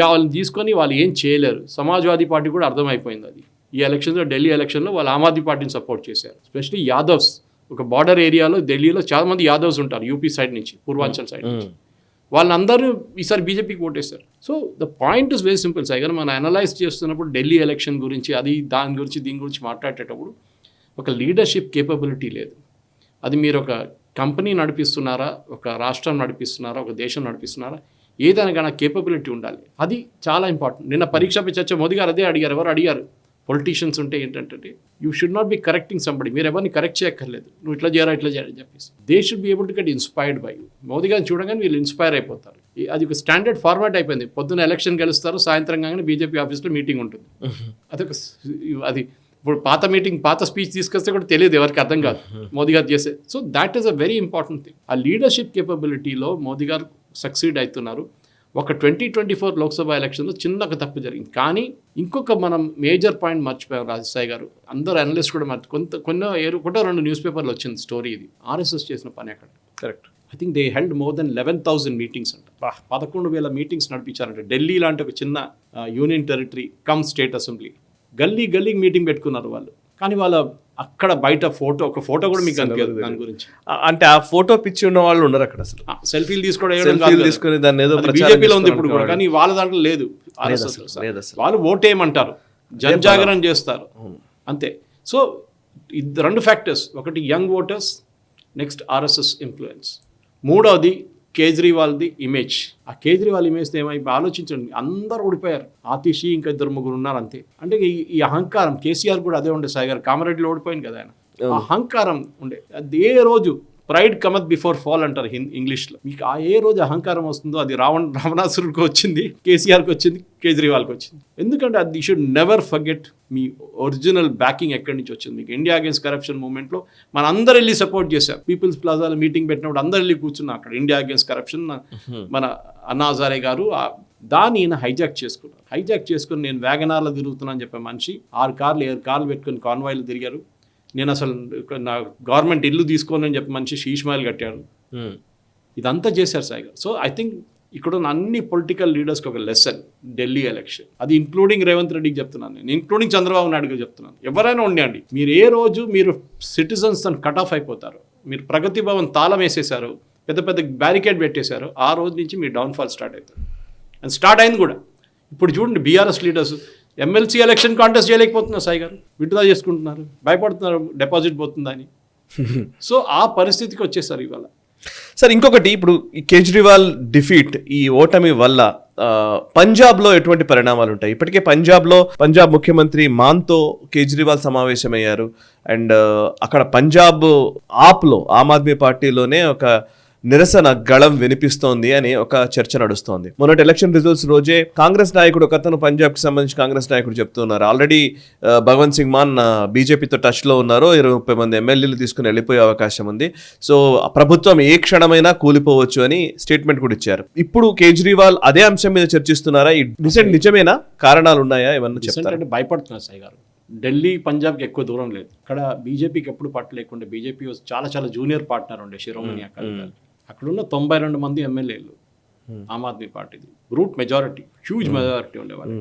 వాళ్ళని తీసుకొని వాళ్ళు ఏం చేయలేరు. సమాజ్వాదీ పార్టీ కూడా అర్థమైపోయింది అది. ఈ ఎలక్షన్లో, ఢిల్లీ ఎలక్షన్లో వాళ్ళు ఆమ్ ఆద్మీ పార్టీని సపోర్ట్ చేశారు. ఎస్పెషల్లీ యాదవ్స్, ఒక బార్డర్ ఏరియాలో ఢిల్లీలో చాలా మంది యాదవ్స్ ఉంటారు, యూపీ సైడ్ నుంచి, పూర్వాంచల్ సైడ్ నుంచి. వాళ్ళందరూ ఈసారి బీజేపీకి ఓటేశారు. So the point is very simple sir. మనం అనలైజ్ చేస్తున్నప్పుడు ఢిల్లీ ఎలక్షన్ గురించి, దీని గురించి మాట్లాడేటప్పుడు ఒక లీడర్షిప్ కేపబిలిటీ లేదు. అది మీరు ఒక కంపెనీ నడిపిస్తున్నారా, ఒక రాష్ట్రం నడిపిస్తున్నారా, ఒక దేశం నడిపిస్తున్నారా, ఏదైనా కేపబిలిటీ ఉండాలి. అది చాలా ఇంపార్టెంట్. నిన్న పరీక్ష పై చర్చ మోదీ గారు అదే అడిగారు. ఎవరు అడిగారు, పొలిటీషియన్స్ ఉంటే ఏంటంటే, you should not be correcting somebody. మీరు ఎవరిని కరెక్ట్ చేయక్కర్లేదు, నువ్వు ఇట్లా చేయాలని చెప్పేసి. They should be able to get inspired by you. Modi గారిని చూడగానే వీళ్ళు ఇన్స్పైర్ అయిపోతారు. అది ఒక స్టాండర్డ్ ఫార్మాట్ అయిపోయింది. పొద్దున్న ఎలక్షన్ గెలుస్తారు, సాయంత్రం కాగానే బీజేపీ ఆఫీస్లో మీటింగ్ ఉంటుంది. అది ఇప్పుడు పాత స్పీచ్ తీసుకొస్తే కూడా తెలియదు, ఎవరికి అర్థం కాదు మోదీ గారు చేసే. So that is a very important thing. ఆ లీడర్షిప్ కేపబిలిటీలో మోదీ గారు సక్సీడ్ అవుతున్నారు. ఒక 2024 లోక్సభ ఎలక్షన్లో చిన్న ఒక తప్పు జరిగింది. కానీ ఇంకొక మనం మేజర్ పాయింట్ మర్చిపోయాం రాజసాయి గారు, అందరూ అనలిస్ట్ కూడా కొన్ని 2 న్యూస్ పేపర్లు వచ్చింది స్టోరీ. ఇది ఆర్ఎస్ఎస్ చేసిన పని అక్కడ. Correct. I think they held more than 11,000 meetings అంట. 11,000 మీటింగ్స్ నడిపించారంట. ఢిల్లీ లాంటి ఒక చిన్న union territory come state assembly, గల్లీ మీటింగ్ పెట్టుకున్నారు వాళ్ళు. కానీ వాళ్ళ అక్కడ బయట ఒక ఫోటో కూడా మీకు అనిపించదు దాని గురించి. అంటే ఆ ఫోటో పిచ్చి ఉన్న వాళ్ళు ఉన్నారు అక్కడ. అసలు సెల్ఫీలు తీసుకుని దాన్ని ఏదో బీజేపీలో ఉంది ఇప్పుడు కూడా, కానీ వాళ్ళ దాంట్లో లేదు. వాళ్ళు ఓటేయమంటారు, జనజాగరణ చేస్తారు అంతే. సో 2 ఫ్యాక్టర్స్, ఒకటి young voters, next RSS influence, 3వది కేజ్రీవాల్ది ఇమేజ్. ఆ కేజ్రీవాల్ ఇమేజ్ ఏమై ఆలోచించండి, అందరూ ఓడిపోయారు, ఆతిషి ఇంకా 2-3 ఉన్నారు అంతే. అంటే ఈ అహంకారం కేసీఆర్ కూడా అదే ఉండే సాయి గారు, కామారెడ్డిలో ఓడిపోయింది కదా ఆయన, అహంకారం ఉండే. అది ఏ రోజు ప్రైడ్ కమత్ బిఫోర్ ఫాల్ అంటారు ఇంగ్లీష్లో. మీకు ఏ రోజు అహంకారం వస్తుందో అది రావణాసురుడికి వచ్చింది, కేసీఆర్కి వచ్చింది, కేజ్రీవాల్కి వచ్చింది. ఎందుకంటే అది you should never forget me original backing ఎక్కడి నుంచి వచ్చింది. మీకు ఇండియా అగేన్స్ట్ కరప్షన్ మూవ్మెంట్లో మన అందరు వెళ్ళి సపోర్ట్ చేశారు. పీపుల్స్ ప్లాజాలో మీటింగ్ పెట్టినప్పుడు అందరు వెళ్ళి కూర్చున్నారు అక్కడ. ఇండియా అగేన్స్ట్ కరప్షన్ మన అన్నా హజారే గారు దాన్ని ఈయన హైజాక్ చేసుకున్నారు. హైజాక్ చేసుకుని నేను వ్యాగనార్లో తిరుగుతున్నాను చెప్పే మనిషి 6 కార్లు పెట్టుకుని కాన్వాయ్లు తిరిగారు. నేను అసలు నా గవర్నమెంట్ ఇల్లు తీసుకోనని చెప్పి మంచి షీష్మాయిల్ కట్టాడు. ఇదంతా చేశారు సాయి గారు. సో ఐ థింక్ ఇక్కడ ఉన్న అన్ని పొలిటికల్ లీడర్స్కి ఒక లెసన్ ఢిల్లీ ఎలక్షన్. అది ఇంక్లూడింగ్ రేవంత్ రెడ్డికి చెప్తున్నాను నేను, ఇంక్లూడింగ్ చంద్రబాబు నాయుడుకి చెప్తున్నాను. ఎవరైనా ఉండండి, మీరు ఏ రోజు మీరు సిటిజన్స్ తను కట్ ఆఫ్ అయిపోతారు, మీరు ప్రగతి భవన్ తాళం వేసేశారు, పెద్ద పెద్ద బ్యారికేడ్ పెట్టేశారు, ఆ రోజు నుంచి మీ డౌన్ఫాల్ స్టార్ట్ అవుతుంది. అండ్ స్టార్ట్ అయింది కూడా. ఇప్పుడు చూడండి BRS leaders MLC election contest చేయలేకపోతున్నారు సాయి గారు, విత్డ్రా చేసుకుంటున్నారు, భయపడుతున్నారు డిపాజిట్ పోతుందా అని. సో ఆ పరిస్థితికి వచ్చేసారు ఇవాళ. సార్ ఇంకొకటి, ఇప్పుడు ఈ కేజ్రీవాల్ డిఫీట్, ఈ ఓటమి వల్ల పంజాబ్లో ఎటువంటి పరిణామాలు ఉంటాయి? ఇప్పటికే పంజాబ్ ముఖ్యమంత్రి మాన్తో కేజ్రీవాల్ సమావేశమయ్యారు. అండ్ అక్కడ పంజాబ్ ఆమ్ ఆద్మీ పార్టీలోనే ఒక నిరసన గళం వినిపిస్తోంది అని ఒక చర్చ నడుస్తోంది. మొన్నటి ఎలక్షన్ రిజల్ట్స్ రోజే కాంగ్రెస్ నాయకుడు ఒకతను, పంజాబ్కి సంబంధించి కాంగ్రెస్ నాయకుడు చెప్తున్నారు, ఆల్రెడీ భగవంత్ సింగ్ మాన్ బీజేపీతో టచ్లో ఉన్నారు, 20-30 మంది ఎమ్మెల్యేలు తీసుకుని వెళ్ళిపోయే అవకాశం ఉంది, సో ప్రభుత్వం ఏ క్షణమైనా కూలిపోవచ్చు అని స్టేట్మెంట్ కూడా ఇచ్చారు. ఇప్పుడు కేజ్రీవాల్ అదే అంశం మీద చర్చిస్తున్నారా? ఈ డిసెంట్ నిజమేనా? కారణాలు ఉన్నాయా ఏమన్నా చెప్తారా? అంటే భయపడుతున్నారు సాయి గారు. ఢిల్లీ పంజాబ్కి ఎక్కువ దూరం లేదు. ఇక్కడ బీజేపీకి ఎప్పుడు పట్టు లేకుండా బీజేపీ చాలా జూనియర్ పార్ట్నర్ ఉండే శిరోమణి అకాలీ దళ్. అక్కడున్న 92 మంది ఎమ్మెల్యేలు ఆమ్ ఆద్మీ పార్టీది రూట్ మెజారిటీ, హ్యూజ్ మెజారిటీ ఉండేవాళ్ళు.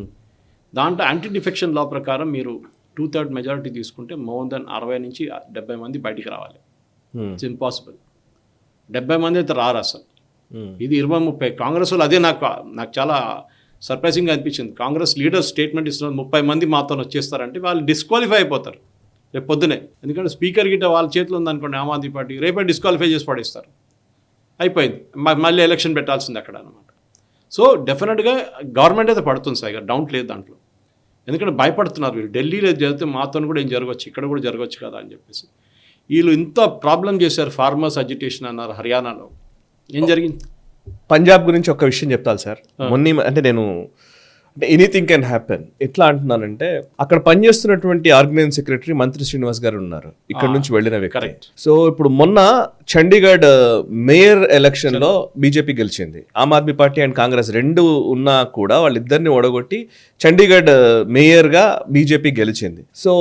దాంట్లో యాంటీ డిఫెక్షన్ లా ప్రకారం మీరు 2/3 మెజారిటీ తీసుకుంటే మోర్ దెన్ 60 నుంచి 70 మంది బయటికి రావాలి. It's impossible. 70 మంది అయితే రారు అసలు. ఇది 20-30 కాంగ్రెస్ వాళ్ళు, అదే నాకు చాలా సర్ప్రైజింగ్గా అనిపించింది. కాంగ్రెస్ లీడర్స్ స్టేట్మెంట్ ఇస్తున్నారు 30 మంది మాతో వచ్చేస్తారంటే వాళ్ళు డిస్క్వాలిఫై అయిపోతారు రేపు పొద్దునే. ఎందుకంటే స్పీకర్ గిట్ట వాళ్ళ చేతిలో ఉందనుకోండి ఆమ్ ఆద్మీ పార్టీ, రేపే డిస్క్వాలిఫై చేసి పడేస్తారు, అయిపోయింది, మళ్ళీ ఎలక్షన్ పెట్టాల్సింది అక్కడ అనమాట. సో డెఫినెట్గా గవర్నమెంట్ అయితే పడుతుంది సార్, డౌట్ లేదు దాంట్లో. ఎందుకంటే భయపడుతున్నారు వీళ్ళు, ఢిల్లీలో జరిగితే మాతో కూడా ఏం జరగవచ్చు, ఇక్కడ కూడా జరగవచ్చు కదా అని చెప్పేసి. వీళ్ళు ఇంత ప్రాబ్లం చేశారు, ఫార్మర్స్ అజిటేషన్ అన్నారు హర్యానాలో. ఏం జరిగింది? పంజాబ్ గురించి ఒక విషయం చెప్తాను సార్. అంటే నేను ఎనీథింగ్ కెన్ హ్యాపెన్. ఎట్లా అంటున్నానంటే, అక్కడ పనిచేస్తున్నటువంటి ఆర్గనైజింగ్ సెక్రటరీ మంత్రి శ్రీనివాస్ గారు ఉన్నారు, ఇక్కడ నుంచి వెళ్ళిన వ్యక్తి. సో ఇప్పుడు మొన్న చండీగఢ్ మేయర్ ఎలక్షన్ లో బీజేపీ గెలిచింది. ఆమ్ ఆద్మీ పార్టీ అండ్ కాంగ్రెస్ రెండు ఉన్నా కూడా వాళ్ళిద్దరిని ఓడగొట్టి చండీగఢ్ మేయర్ గా బీజేపీ గెలిచింది. సో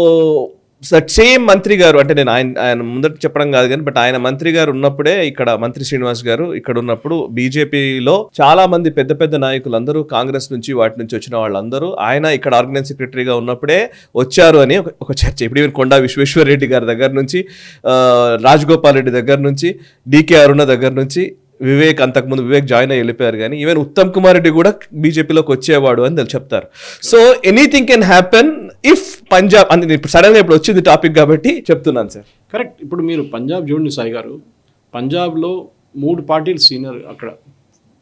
సేమ్ మంత్రి గారు, అంటే నేను ఆయన ముందట చెప్పడం కాదు కానీ, బట్ ఆయన మంత్రి గారు ఉన్నప్పుడే, ఇక్కడ మంత్రి శ్రీనివాస్ గారు ఇక్కడ ఉన్నప్పుడు బీజేపీలో చాలా మంది పెద్ద పెద్ద నాయకులు అందరూ కాంగ్రెస్ నుంచి వాటి నుంచి వచ్చిన వాళ్ళందరూ ఆయన ఇక్కడ ఆర్గనైజింగ్ సెక్రటరీగా ఉన్నప్పుడే వచ్చారు అని ఒక చర్చ. ఇప్పుడు ఈవెన్ కొండా విశ్వేశ్వరరెడ్డి గారి దగ్గర నుంచి, రాజగోపాల్ రెడ్డి దగ్గర నుంచి, డికే అరుణ దగ్గర నుంచి, అంతకుముందు వివేక్ జాయిన్ అయ్యి వెళ్ళిపోయారు, కానీ ఈవెన్ ఉత్తమ్ కుమార్ రెడ్డి కూడా బీజేపీలోకి వచ్చేవాడు అని చెప్తారు. So anything can happen if Punjab అని ఇప్పుడు సడన్గా ఇప్పుడు వచ్చింది టాపిక్ కాబట్టి చెప్తున్నాను సార్. కరెక్ట్. ఇప్పుడు మీరు పంజాబ్ చూడండి సాయి గారు, పంజాబ్లో 3 పార్టీలు సీనియర్ అక్కడ,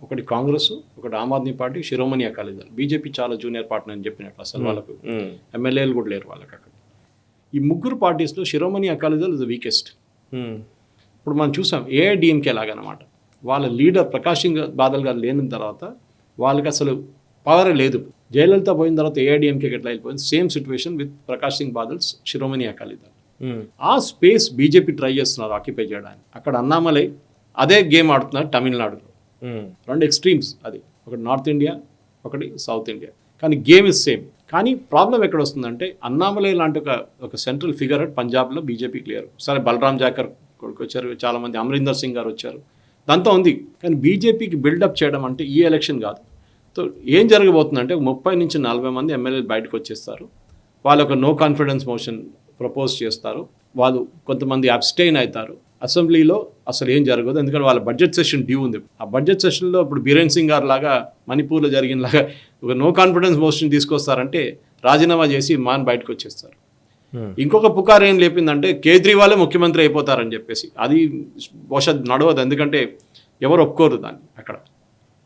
ఒకటి కాంగ్రెస్, ఒకటి ఆమ్ ఆద్మీ పార్టీ, శిరోమణి అకాలీ దళ్. బీజేపీ చాలా జూనియర్ పార్టీ అని చెప్పినట్లు, అసలు వాళ్ళకు ఎమ్మెల్యేలు కూడా లేరు వాళ్ళకి అక్కడ. ఈ 3 పార్టీస్లో Shiromani Akali Dal is the weakest. ఇప్పుడు మనం చూసాం ఏఐడిఎంకే లాగనమాట. వాళ్ళ లీడర్ ప్రకాష్ సింగ్ బాదల్ గారు లేని తర్వాత వాళ్ళకి అసలు పవర్ లేదు. జయలలిత పోయిన తర్వాత ఏఐడిఎంకేకి ఎట్లా వెళ్ళిపోయింది, same situation with Prakash Singh Badal's Shiromani Akali Dal. ఆ స్పేస్ బీజేపీ ట్రై చేస్తున్నారు ఆక్యుపై చేయడానికి. అక్కడ అన్నామలై అదే గేమ్ ఆడుతున్నారు తమిళనాడులో. 2 ఎక్స్ట్రీమ్స్, అది ఒకటి నార్త్ ఇండియా, ఒకటి సౌత్ ఇండియా, కానీ గేమ్ ఇస్ సేమ్. కానీ ప్రాబ్లం ఎక్కడ వస్తుందంటే, అన్నామలై లాంటి ఒక సెంట్రల్ ఫిగర్ పంజాబ్లో బీజేపీ క్లియర్. సరే బలరాం జాకర్ కొడుకు వచ్చారు, చాలామంది అమరీందర్ సింగ్ గారు వచ్చారు, దాంతో ఉంది. కానీ బీజేపీకి బిల్డప్ చేయడం అంటే ఈ ఎలక్షన్ కాదు. సో ఏం జరగబోతుందంటే 30 నుంచి 40 మంది ఎమ్మెల్యేలు బయటకు వచ్చేస్తారు. వాళ్ళు ఒక నో కాన్ఫిడెన్స్ మోషన్ ప్రపోజ్ చేస్తారు. వాళ్ళు కొంతమంది అబ్స్టైన్ అవుతారు. అసెంబ్లీలో అసలు ఏం జరగదు, ఎందుకంటే వాళ్ళ బడ్జెట్ సెషన్ డ్యూ ఉంది. ఆ బడ్జెట్ సెషన్లో ఇప్పుడు బీరేన్ సింగ్ గారు లాగా మణిపూర్లో జరిగిన లాగా ఒక నో కాన్ఫిడెన్స్ మోషన్ తీసుకొస్తారంటే రాజీనామా చేసి మాన్ బయటకు వచ్చేస్తారు. ఇంకొక పుకారు ఏం లేపిందంటే కేజ్రీవాలే ముఖ్యమంత్రి అయిపోతారని చెప్పేసి. అది బహుశా నడవదు, ఎందుకంటే ఎవరు ఒప్పుకోరు దాన్ని అక్కడ.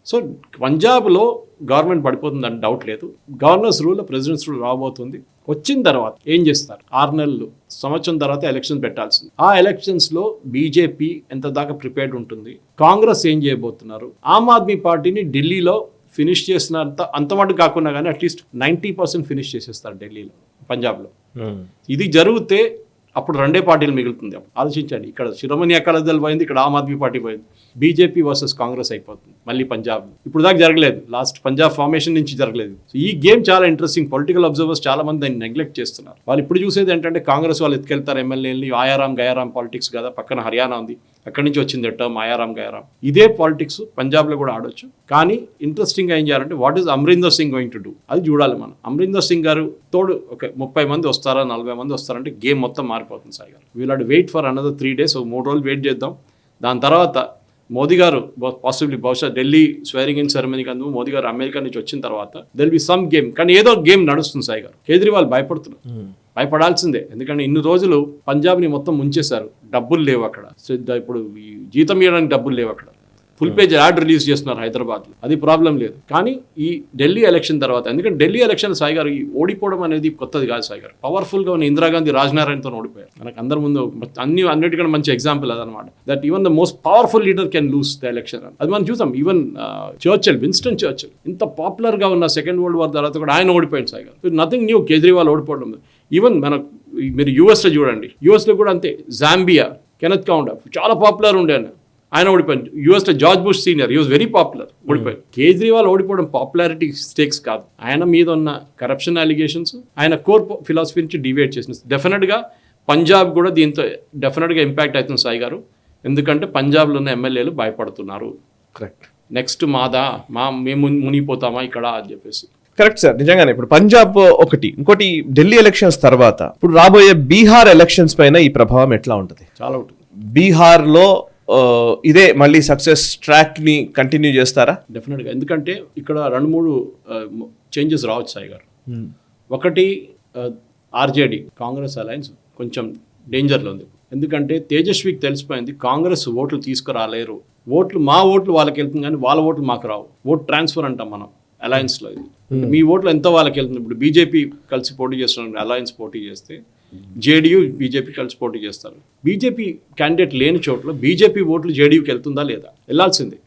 సో పంజాబ్లో గవర్నమెంట్ పడిపోతుందని డౌట్ లేదు. గవర్నర్స్ రూల్ ప్రెసిడెంట్స్ రూల్ రాబోతుంది. వచ్చిన తర్వాత ఏం చేస్తారు? 6 నెలలు సంవత్సరం తర్వాత ఎలక్షన్ పెట్టాల్సింది. ఆ ఎలక్షన్స్లో బీజేపీ ఎంత దాకా ప్రిపేర్డ్ ఉంటుంది, కాంగ్రెస్ ఏం చేయబోతున్నారు, ఆమ్ ఆద్మీ పార్టీని ఢిల్లీలో ఫినిష్ చేసినంత అంతమటు కాకుండా కానీ అట్లీస్ట్ 90% ఫినిష్ చేసేస్తారు ఢిల్లీలో, పంజాబ్లో. ఇది జరిగితే అప్పుడు 2 పార్టీలు మిగులుతుంది. అప్పుడు ఆలోచించండి, ఇక్కడ శిరోమణి అకాలీ దళ్ పోయింది, ఇక్కడ ఆమ్ ఆద్మీ పార్టీ పోయింది. బీజేపీ వర్సెస్ కాంగ్రెస్ అయిపోతుంది మళ్ళీ పంజాబ్లో. ఇప్పుడు దాకా జరగలేదు, లాస్ట్ పంజాబ్ ఫార్మేషన్ నుంచి జరగలేదు. సో ఈ గేమ్ చాలా ఇంట్రెస్టింగ్. పొలిటికల్ అబ్జర్వర్స్ చాలా మంది దాన్ని నెగ్లెక్ట్ చేస్తున్నారు. వాళ్ళు ఇప్పుడు చూసేది ఏంటంటే కాంగ్రెస్ వాళ్ళు ఎత్తుకెళ్తారు ఎమ్మెల్యేని, ఆయారాం గయారాం పాలిటిక్స్ కదా, పక్కన హర్యానా ఉంది, అక్కడి నుంచి వచ్చింది టర్మ్ ఆయారాం గయారాం. ఇదే పాలిటిక్స్ పంజాబ్లో కూడా ఆడొచ్చు. కానీ ఇంట్రెస్టింగ్గా ఏం చేయాలంటే what is Amarinder Singh going to do, అది చూడాలి మనం. అమరీందర్ సింగ్ గారు తోడు ఒక 30 మంది వస్తారా 40 మంది వస్తారంటే గేమ్ మొత్తం మారిపోతుంది. Sai garu we'll have to wait for another 3 days, 3 రోజులు వెయిట్ చేద్దాం. దాని తర్వాత మోదీ గారు పాసిబ్లీ బహుశా ఢిల్లీ స్వేరింగ్ ఇన్ సెరమనీకి అందుకు మోదీ గారు అమెరికా నుంచి వచ్చిన తర్వాత దెల్ బి సమ్ గేమ్. కానీ ఏదో గేమ్ నడుస్తుంది. సాయి గారు కేజ్రీవాల్ భయపడుతున్నారు, భయపడాల్సిందే. ఎందుకంటే ఇన్ని రోజులు పంజాబ్ని మొత్తం ముంచేశారు, డబ్బులు లేవు అక్కడ. సో ఇప్పుడు ఈ జీతం ఇవ్వడానికి డబ్బులు లేవు అక్కడ. ఫుల్ పేజ్ యాడ్ రిలీజ్ చేస్తున్నారు హైదరాబాద్లో, అది ప్రాబ్లం లేదు. కానీ ఈ ఢిల్లీ ఎలక్షన్ తర్వాత, ఎందుకంటే ఢిల్లీ ఎలక్షన్ సాయి గారు ఈ ఓడిపోవడం అనేది కొత్తది కాదు సాయి గారు. పవర్ఫుల్గా ఉన్న ఇందిరాగాంధీ రాజనారాయణతో ఓడిపోయారు. మనకు అందరి ముందు అన్నిటికన్నా మంచి ఎగ్జాంపుల్ అదనమాట. That even the most powerful leader can lose the election. అది మనం చూసాం. ఈవెన్ విన్స్టన్ చర్చిల్ ఇంత పాపులర్గా ఉన్న సెకండ్ వరల్డ్ వార్ తర్వాత కూడా ఆయన ఓడిపోయాడు సాయి గారు. నథింగ్ న్యూ కేజ్రీవాల్ ఓడిపోవడం. ఈవెన్ మనకు మీరు యూఎస్లో చూడండి, యూఎస్లో కూడా అంతే. జాంబియా కెనెత్ కౌండా చాలా పాపులర్ ఉండే ఆయన ఓడిపోయాడు. యూఎస్లో George bush senior, he was very popular, ఓడిపోయాడు. కేజ్రీవాల్ ఓడిపోవడం పాపులారిటీ స్టేక్స్ కాదు, ఆయన మీద ఉన్న కరప్షన్ అలిగేషన్స్, ఆయన కోర్ ఫిలాసఫీ నుంచి డివేట్ చేసిన. డెఫినెట్గా పంజాబ్ కూడా దీంతో డెఫినెట్గా ఇంపాక్ట్ అవుతుంది సాయి గారు. ఎందుకంటే పంజాబ్లో ఉన్న ఎమ్మెల్యేలు భయపడుతున్నారు. కరెక్ట్. నెక్స్ట్ మేము మునిగిపోతామా ఇక్కడ అని చెప్పేసి. కరెక్ట్ సార్, నిజంగానే. ఇప్పుడు పంజాబ్ ఒకటి, ఇంకోటి ఢిల్లీ ఎలక్షన్స్ తర్వాత ఇప్పుడు రాబోయే బీహార్ ఎలక్షన్స్ పైన ఈ ప్రభావం ఎట్లా ఉంటుంది? చాలా ఉంటుంది. బీహార్లో ఇదే మళ్ళీ సక్సెస్ ట్రాక్ ని కంటిన్యూ చేస్తారా? డెఫినెట్గా. ఎందుకంటే ఇక్కడ 2-3 చేంజెస్ రావచ్చు సాయి గారు. ఒకటి, ఆర్జేడీ కాంగ్రెస్ అలయన్స్ కొంచెం డేంజర్లో ఉంది. ఎందుకంటే తేజస్వికి తెలిసిపోయింది కాంగ్రెస్ ఓట్లు తీసుకురాలేరు, మా ఓట్లు వాళ్ళకి వెళ్తుంది కానీ వాళ్ళ ఓట్లు మాకు రావు. ఓట్ ట్రాన్స్ఫర్ అంటాం మనం అలయన్స్లో. ఇది మీ ఓట్లు ఎంతో వాళ్ళకి వెళ్తుంది. ఇప్పుడు బీజేపీ కలిసి పోటీ చేస్తున్నారు, అలయన్స్ పోటీ చేస్తే జేడీయూ బీజేపీ కలిసి పోటీ చేస్తారు. బీజేపీ క్యాండిడేట్ లేని చోట్ల బీజేపీ ఓట్లు జేడీయూకి వెళ్తుందా లేదా? వెళ్ళాల్సిందే.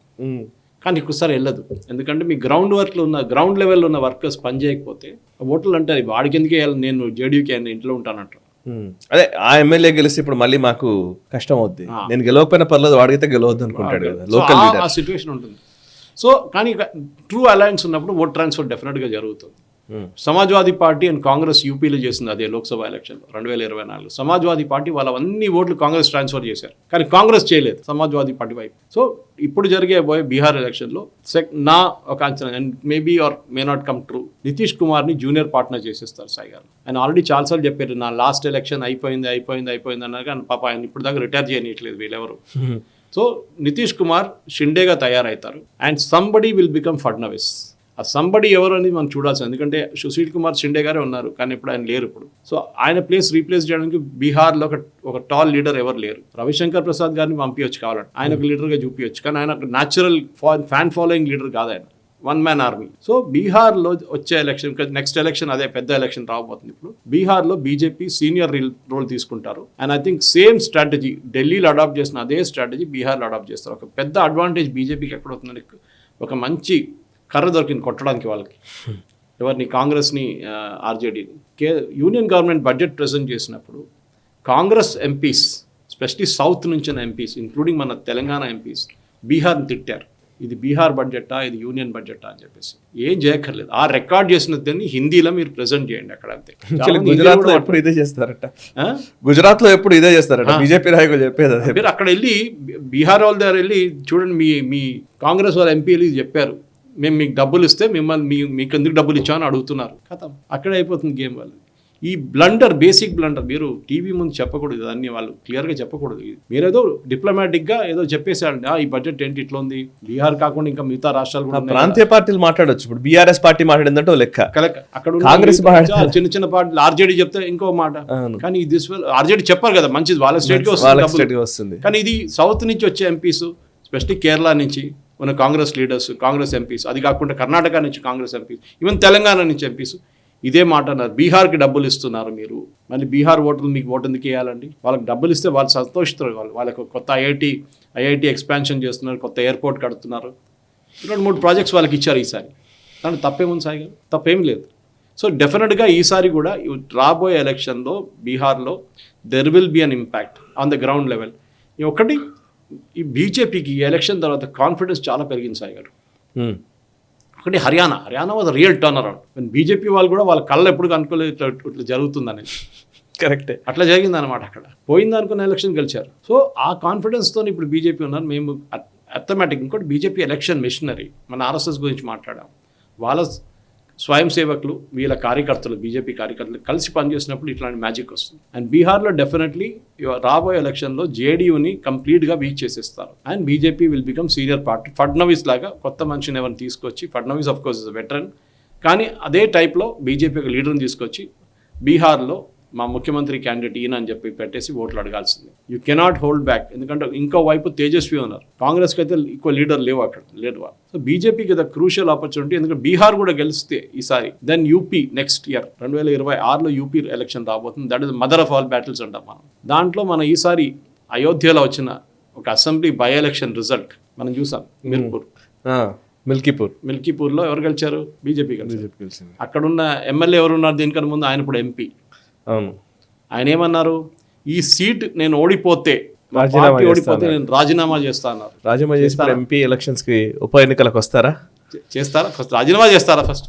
కానీ ఒకసారి వెళ్ళదు. ఎందుకంటే మీ గ్రౌండ్ లెవెల్లో ఉన్న వర్కర్స్ పని చేయకపోతే ఓట్లు అంటే వాడికి ఎందుకే వెళ్ళాలి, నేను జేడీయూకి ఇంట్లో ఉంటానంట. అదే ఆ ఎమ్మెల్యే గెలిచి ఇప్పుడు మళ్ళీ మాకు కష్టం అవుద్ది, నేను గెలవకపోయినా పర్లేదు వాడికైతే గెలవద్దు అనుకుంటాడు కదా, లోకల్ లీడర్. ఆ సిచ్యువేషన్ ఉంటుంది. సో కానీ ట్రూ అలయన్స్ ఉన్నప్పుడు ఓట్ ట్రాన్స్ఫర్ డెఫినెట్గా జరుగుతుంది. సమాజ్వాదీ పార్టీ అండ్ కాంగ్రెస్ యూపీలో చేసింది అదే లోక్సభ ఎలక్షన్లో 2024. సమాజ్వాదీ పార్టీ వాళ్ళ అన్ని ఓట్లు కాంగ్రెస్ ట్రాన్స్ఫర్ చేశారు, కానీ కాంగ్రెస్ చేయలేదు సమాజ్వాదీ పార్టీ వైపు. సో ఇప్పుడు జరిగే బీహార్ ఎలక్షన్లో నా ఒక అంచనా, and maybe or may not come true, Nitish కుమార్ని జూనియర్ పార్ట్నర్ చేసేస్తారు సాయి గారు. ఆయన ఆల్రెడీ చాలాసార్లు చెప్పారు, నా లాస్ట్ ఎలక్షన్ అయిపోయింది అన్నారు, కానీ పాప ఆయన ఇప్పుడు దాకా రిటైర్ చేయనట్లేదు వీళ్ళెవరు. సో నితీష్ కుమార్ షిండేగా తయారవుతారు and somebody will become Fadnavis. ఆ సంబడి ఎవరు అనేది మనం చూడాల్సింది. ఎందుకంటే సుశీల్ కుమార్ షిండే గారే ఉన్నారు, కానీ ఇప్పుడు ఆయన లేరు. ఇప్పుడు సో ఆయన రీప్లేస్ చేయడానికి బీహార్లో ఒక టాల్ లీడర్ ఎవరు లేరు. రవిశంకర్ ప్రసాద్ గారిని పంపించచ్చు కావాలంటే, ఆయన ఒక లీడర్గా చూపించచ్చు, కానీ ఆయన న్యాచురల్ ఫ్యాన్ ఫాలోయింగ్ లీడర్ కాదు, ఆయన వన్ మ్యాన్ ఆర్మీ. సో బీహార్లో వచ్చే ఎలక్షన్, నెక్స్ట్ ఎలక్షన్ అదే పెద్ద ఎలక్షన్ రాబోతుంది. ఇప్పుడు బీహార్లో బీజేపీ సీనియర్ రోల్ తీసుకుంటారు and I think same strategy ఢిల్లీలో అడాప్ట్ చేసిన అదే స్ట్రాటజీ బీహార్లో అడాప్ట్ చేస్తారు. ఒక పెద్ద అడ్వాంటేజ్ బీజేపీకి ఎక్కడ అవుతుందని, ఒక మంచి కర్ర దొరికింది కొట్టడానికి వాళ్ళకి, ఎవరిని, కాంగ్రెస్ని, ఆర్జేడీని. యూనియన్ గవర్నమెంట్ బడ్జెట్ ప్రజెంట్ చేసినప్పుడు కాంగ్రెస్ ఎంపీస్, ఎస్పెషలీ సౌత్ నుంచి ఎంపీస్ ఇంక్లూడింగ్ మన తెలంగాణ ఎంపీస్ బీహార్ని తిట్టారు. ఇది బీహార్ బడ్జెటా, ఇది యూనియన్ బడ్జెటా అని చెప్పేసి. ఏం చేయక్కర్లేదు, ఆ రికార్డ్ చేసినదాన్ని హిందీలో మీరు ప్రెజెంట్ చేయండి అక్కడ, అంతే. గుజరాత్ లో ఎప్పుడు ఇదే చేస్తారట, బీజేపీ నాయకులు చెప్పేది అదే. మీరు అక్కడ వెళ్ళి బీహార్ వాళ్ళ దగ్గర వెళ్ళి చూడండి, మీ కాంగ్రెస్ వాళ్ళ ఎంపీలు చెప్పారు, మేము మీకు డబ్బులు ఇస్తే మిమ్మల్ని మీకు ఎందుకు డబ్బులు ఇచ్చామని అడుగుతున్నారు. కథం అక్కడే అయిపోతుంది గేమ్. వాళ్ళు ఈ బ్లండర్, బేసిక్ బ్లండర్ మీరు టీవీ ముందు చెప్పకూడదు, అన్ని వాళ్ళు క్లియర్గా చెప్పకూడదు. మీరేదో డిప్లొమాటిక్గా ఏదో చెప్పేసారండి, ఈ బడ్జెట్ ఏంటి ఇట్లా ఉంది, బీహార్ కాకుండా ఇంకా మిగతా రాష్ట్రాలు కూడా ప్రాంతీయ పార్టీలు మాట్లాడొచ్చు. ఇప్పుడు బీఆర్ఎస్ పార్టీ మాట్లాడిందంటే లెక్క, అక్కడ కాంగ్రెస్ చిన్న పార్టీలు ఆర్జేడీ చెప్తే ఇంకో మాట. కానీ ఆర్జేడీ చెప్పారు కదా మంచిది, వాళ్ళ స్టేట్ కి వస్తుంది, కానీ ఇది సౌత్ నుంచి వచ్చే ఎంపీస్, స్పెషల్లీ కేరళ నుంచి ఉన్న కాంగ్రెస్ లీడర్స్, కాంగ్రెస్ ఎంపీస్, అది కాకుండా కర్ణాటక నుంచి కాంగ్రెస్ ఎంపీస్, ఈవెన్ తెలంగాణ నుంచి ఎంపీస్ ఇదే మాట అన్నారు. బీహార్కి డబ్బులు ఇస్తున్నారు మీరు, మళ్ళీ బీహార్ ఓటర్లు మీకు ఓటు ఎందుకు వేయాలండి? వాళ్ళకి డబ్బులు ఇస్తే వాళ్ళు సంతోషిస్తారు. వాళ్ళకి కొత్త ఐఐటి ఎక్స్పాన్షన్ చేస్తున్నారు, కొత్త ఎయిర్పోర్ట్ కడుతున్నారు, 2-3 ప్రాజెక్ట్స్ వాళ్ళకి ఇచ్చారు ఈసారి. దాంట్లో తప్పేముంది సాయి గారు? తప్పేం లేదు. సో డెఫినెట్గా ఈసారి కూడా రాబోయే ఎలక్షన్లో బీహార్లో there will be an impact on the ground level. ఒకటి, ఈ బీజేపీకి ఈ ఎలక్షన్ తర్వాత కాన్ఫిడెన్స్ చాలా పెరిగింది సాయి గారు. ఒకటి Haryana was real turn around. BJP వాళ్ళు కూడా వాళ్ళ కళ్ళు ఎప్పుడు అనుకోలేదు ఇట్లా జరుగుతుందని. కరెక్టే, అట్లా జరిగిందనమాట. అక్కడ పోయింది అనుకున్న ఎలక్షన్ గెలిచారు. సో ఆ కాన్ఫిడెన్స్తో ఇప్పుడు బీజేపీ ఉన్నారు. మేము అథమెటిక్. ఇంకోటి, బీజేపీ ఎలక్షన్ మిషనరీ. మన ఆర్ఎస్ఎస్ గురించి మాట్లాడాం. వాళ్ళ స్వయం సేవకులు, వీళ్ళ కార్యకర్తలు, బీజేపీ కార్యకర్తలు కలిసి పనిచేసినప్పుడు ఇట్లాంటి మ్యాజిక్ వస్తుంది. అండ్ బీహార్లో డెఫినెట్లీ రాబోయే ఎలక్షన్లో జేడీయూని కంప్లీట్గా వీక్ చేసేస్తారు. And BJP will become senior party. Fadnavis లాగా కొత్త మనిషిని ఎవరిని తీసుకొచ్చి, Fadnavis of course is veteran, కానీ అదే టైప్లో బీజేపీ ఒక లీడర్ని తీసుకొచ్చి బీహార్లో మా ముఖ్యమంత్రి క్యాండిడేట్ ఈయన అని చెప్పి పెట్టేసి ఓట్లు అడగాల్సింది. You cannot hold back. ఎందుకంటే ఇంకో వైపు తేజస్వి ఉన్నారు. కాంగ్రెస్కి అయితే ఎక్కువ లీడర్ లేవు అక్కడ, లేరు. సో బీజేపీకి ఇది క్రూషియల్ ఆపర్చునిటీ. ఎందుకంటే బీహార్ కూడా గెలిస్తే ఈసారి, దెన్ యూపీ నెక్స్ట్ ఇయర్ 2026లో యూపీ ఎలక్షన్ రాబోతుంది. That is mother of all battles అంటాం మనం. దాంట్లో మన ఈసారి అయోధ్యలో వచ్చిన ఒక అసెంబ్లీ బై ఎలక్షన్ రిజల్ట్ మనం చూసాం. మిల్కీపూర్లో ఎవరు గెలిచారు? బీజేపీ గెలిచింది. అక్కడున్న ఎమ్మెల్యే ఎవరున్నారు దీనికన్నా ముందు? ఆయన ఇప్పుడు ఎంపీ. అవును. ఆయన ఏమన్నారు? ఈ సీట్ నేను ఓడిపోతే నేను రాజీనామా చేస్తా అన్నారు. రాజీనామా చేస్తారు. ఎంపీ ఎలక్షన్స్ కి ఉప ఎన్నికలకు వస్తారా? చేస్తారా? ఫస్ట్ రాజీనామా చేస్తారా? ఫస్ట్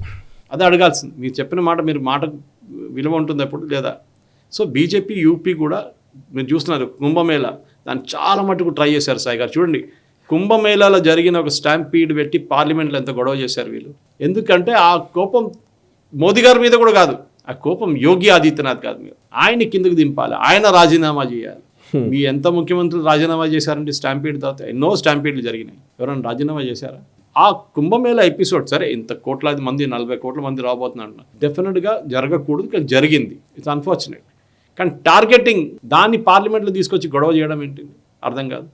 అదే అడగాల్సింది. మీరు చెప్పిన మాట, మీరు మాట విలువ ఉంటుంది ఎప్పుడు లేదా? సో బీజేపీ యూపీ కూడా మీరు చూస్తున్నారు. కుంభమేళా దాన్ని చాలా మటుకు ట్రై చేశారు సాయి గారు. చూడండి, కుంభమేళాలో జరిగిన ఒక స్టాంపీడ్ పెట్టి పార్లమెంట్లో ఎంత గొడవ చేశారు వీళ్ళు. ఎందుకంటే ఆ కోపం మోదీ గారి మీద కూడా కాదు, ఆ కోపం యోగి ఆదిత్యనాథ్ కాదు, మీరు ఆయన కిందకు దింపాలి, ఆయన రాజీనామా చేయాలి. మీ ఎంత ముఖ్యమంత్రులు రాజీనామా చేశారంటే స్టాంపీడ్ తర్వాత ఎన్నో స్టాంపీడ్లు జరిగినాయి. ఎవరైనా రాజీనామా చేశారా? ఆ కుంభమేళా ఎపిసోడ్ సరే, ఇంత కోట్లాది మంది, 40 కోట్ల మంది రాబోతున్నారు, డెఫినెట్గా జరగకూడదు, కానీ జరిగింది. It's unfortunate. కానీ టార్గెటింగ్ దాన్ని పార్లమెంట్లో తీసుకొచ్చి గొడవ చేయడం ఏంటి అర్థం కాదు.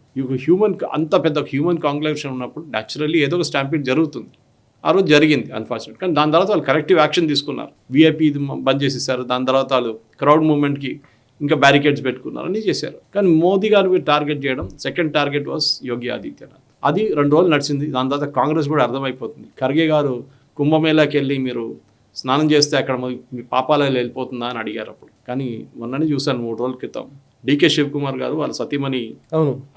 అంత పెద్ద హ్యూమన్ కాంగ్రెషన్ ఉన్నప్పుడు న్యాచురల్లీ ఏదో ఒక స్టాంపీడ్ జరుగుతుంది. ఆ రోజు జరిగింది అన్ఫార్చునేట్. కానీ దాని తర్వాత వాళ్ళు కరెక్టివ్ యాక్షన్ తీసుకున్నారు. వీఐపీ ఇది బంద్ చేసేసారు. దాని తర్వాత వాళ్ళు క్రౌడ్ మూవ్మెంట్కి ఇంకా బ్యారికేడ్స్ పెట్టుకున్నారు, అన్నీ చేశారు. కానీ మోదీ గారు టార్గెట్ చేయడం, second target was Yogi Adityanath. అది 2 రోజులు నడిచింది. దాని తర్వాత కాంగ్రెస్ కూడా అర్థమైపోతుంది. ఖర్గే గారు కుంభమేళాకి వెళ్ళి మీరు స్నానం చేస్తే అక్కడ మీ పాపాలలో వెళ్ళిపోతుందా అని అడిగారు అప్పుడు. కానీ మొన్ననే చూశాను 3 రోజుల క్రితం, డీకే శివకుమార్ గారు వాళ్ళ సతీమణి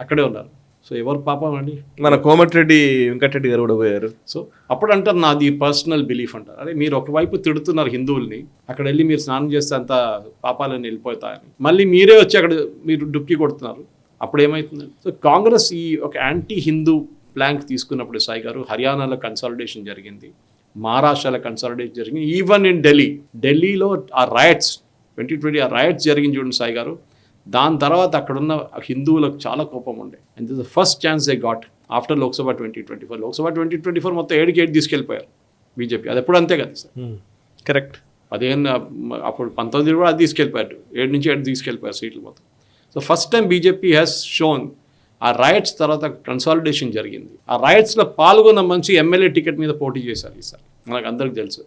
అక్కడే ఉన్నారు. సో ఎవరు పాపం అండి? మన కోమటిరెడ్డి వెంకటరెడ్డి గారు కూడా పోయారు. సో అప్పుడు అంటారు నాది పర్సనల్ బిలీఫ్ అంటారు. అరే మీరు ఒకవైపు తిడుతున్నారు హిందువుల్ని, అక్కడ వెళ్ళి మీరు స్నానం చేస్తే అంత పాపాలని వెళ్ళిపోతాయని, మళ్ళీ మీరే వచ్చి అక్కడ మీరు డుక్కి కొడుతున్నారు. అప్పుడు ఏమవుతుందండి? సో కాంగ్రెస్ ఈ ఒక యాంటీ హిందూ ప్లాంక్ తీసుకున్నప్పుడు సాయి గారు, హర్యానాలో కన్సాలిడేషన్ జరిగింది, మహారాష్ట్రలో కన్సాలిడేషన్ జరిగింది, ఈవెన్ ఇన్ ఢిల్లీలో ఆ రైట్స్ 2020 ఆ రైట్స్ జరిగింది చూడండి సాయి గారు. దాని తర్వాత అక్కడున్న హిందువులకు చాలా కోపం ఉండే. And this the first chance they got after Lok Sabha 2024. Lok Sabha 2024 మొత్తం 7కి 8 తీసుకెళ్ళిపోయారు బీజేపీ. అది ఎప్పుడు అంతే కదా సార్? కరెక్ట్. 15 అప్పుడు 19 కూడా అది తీసుకెళ్ళిపోయారు. 7 నుంచి 8 తీసుకెళ్ళిపోయారు సీట్లు మొత్తం. So first time BJP has shown. ఆ రైట్స్ తర్వాత కన్సాలిడేషన్ జరిగింది. ఆ రైట్స్లో పాల్గొన్న మంచి ఎమ్మెల్యే టికెట్ మీద పోటీ చేశారు ఈసారి. మనకు అందరికి తెలుసు.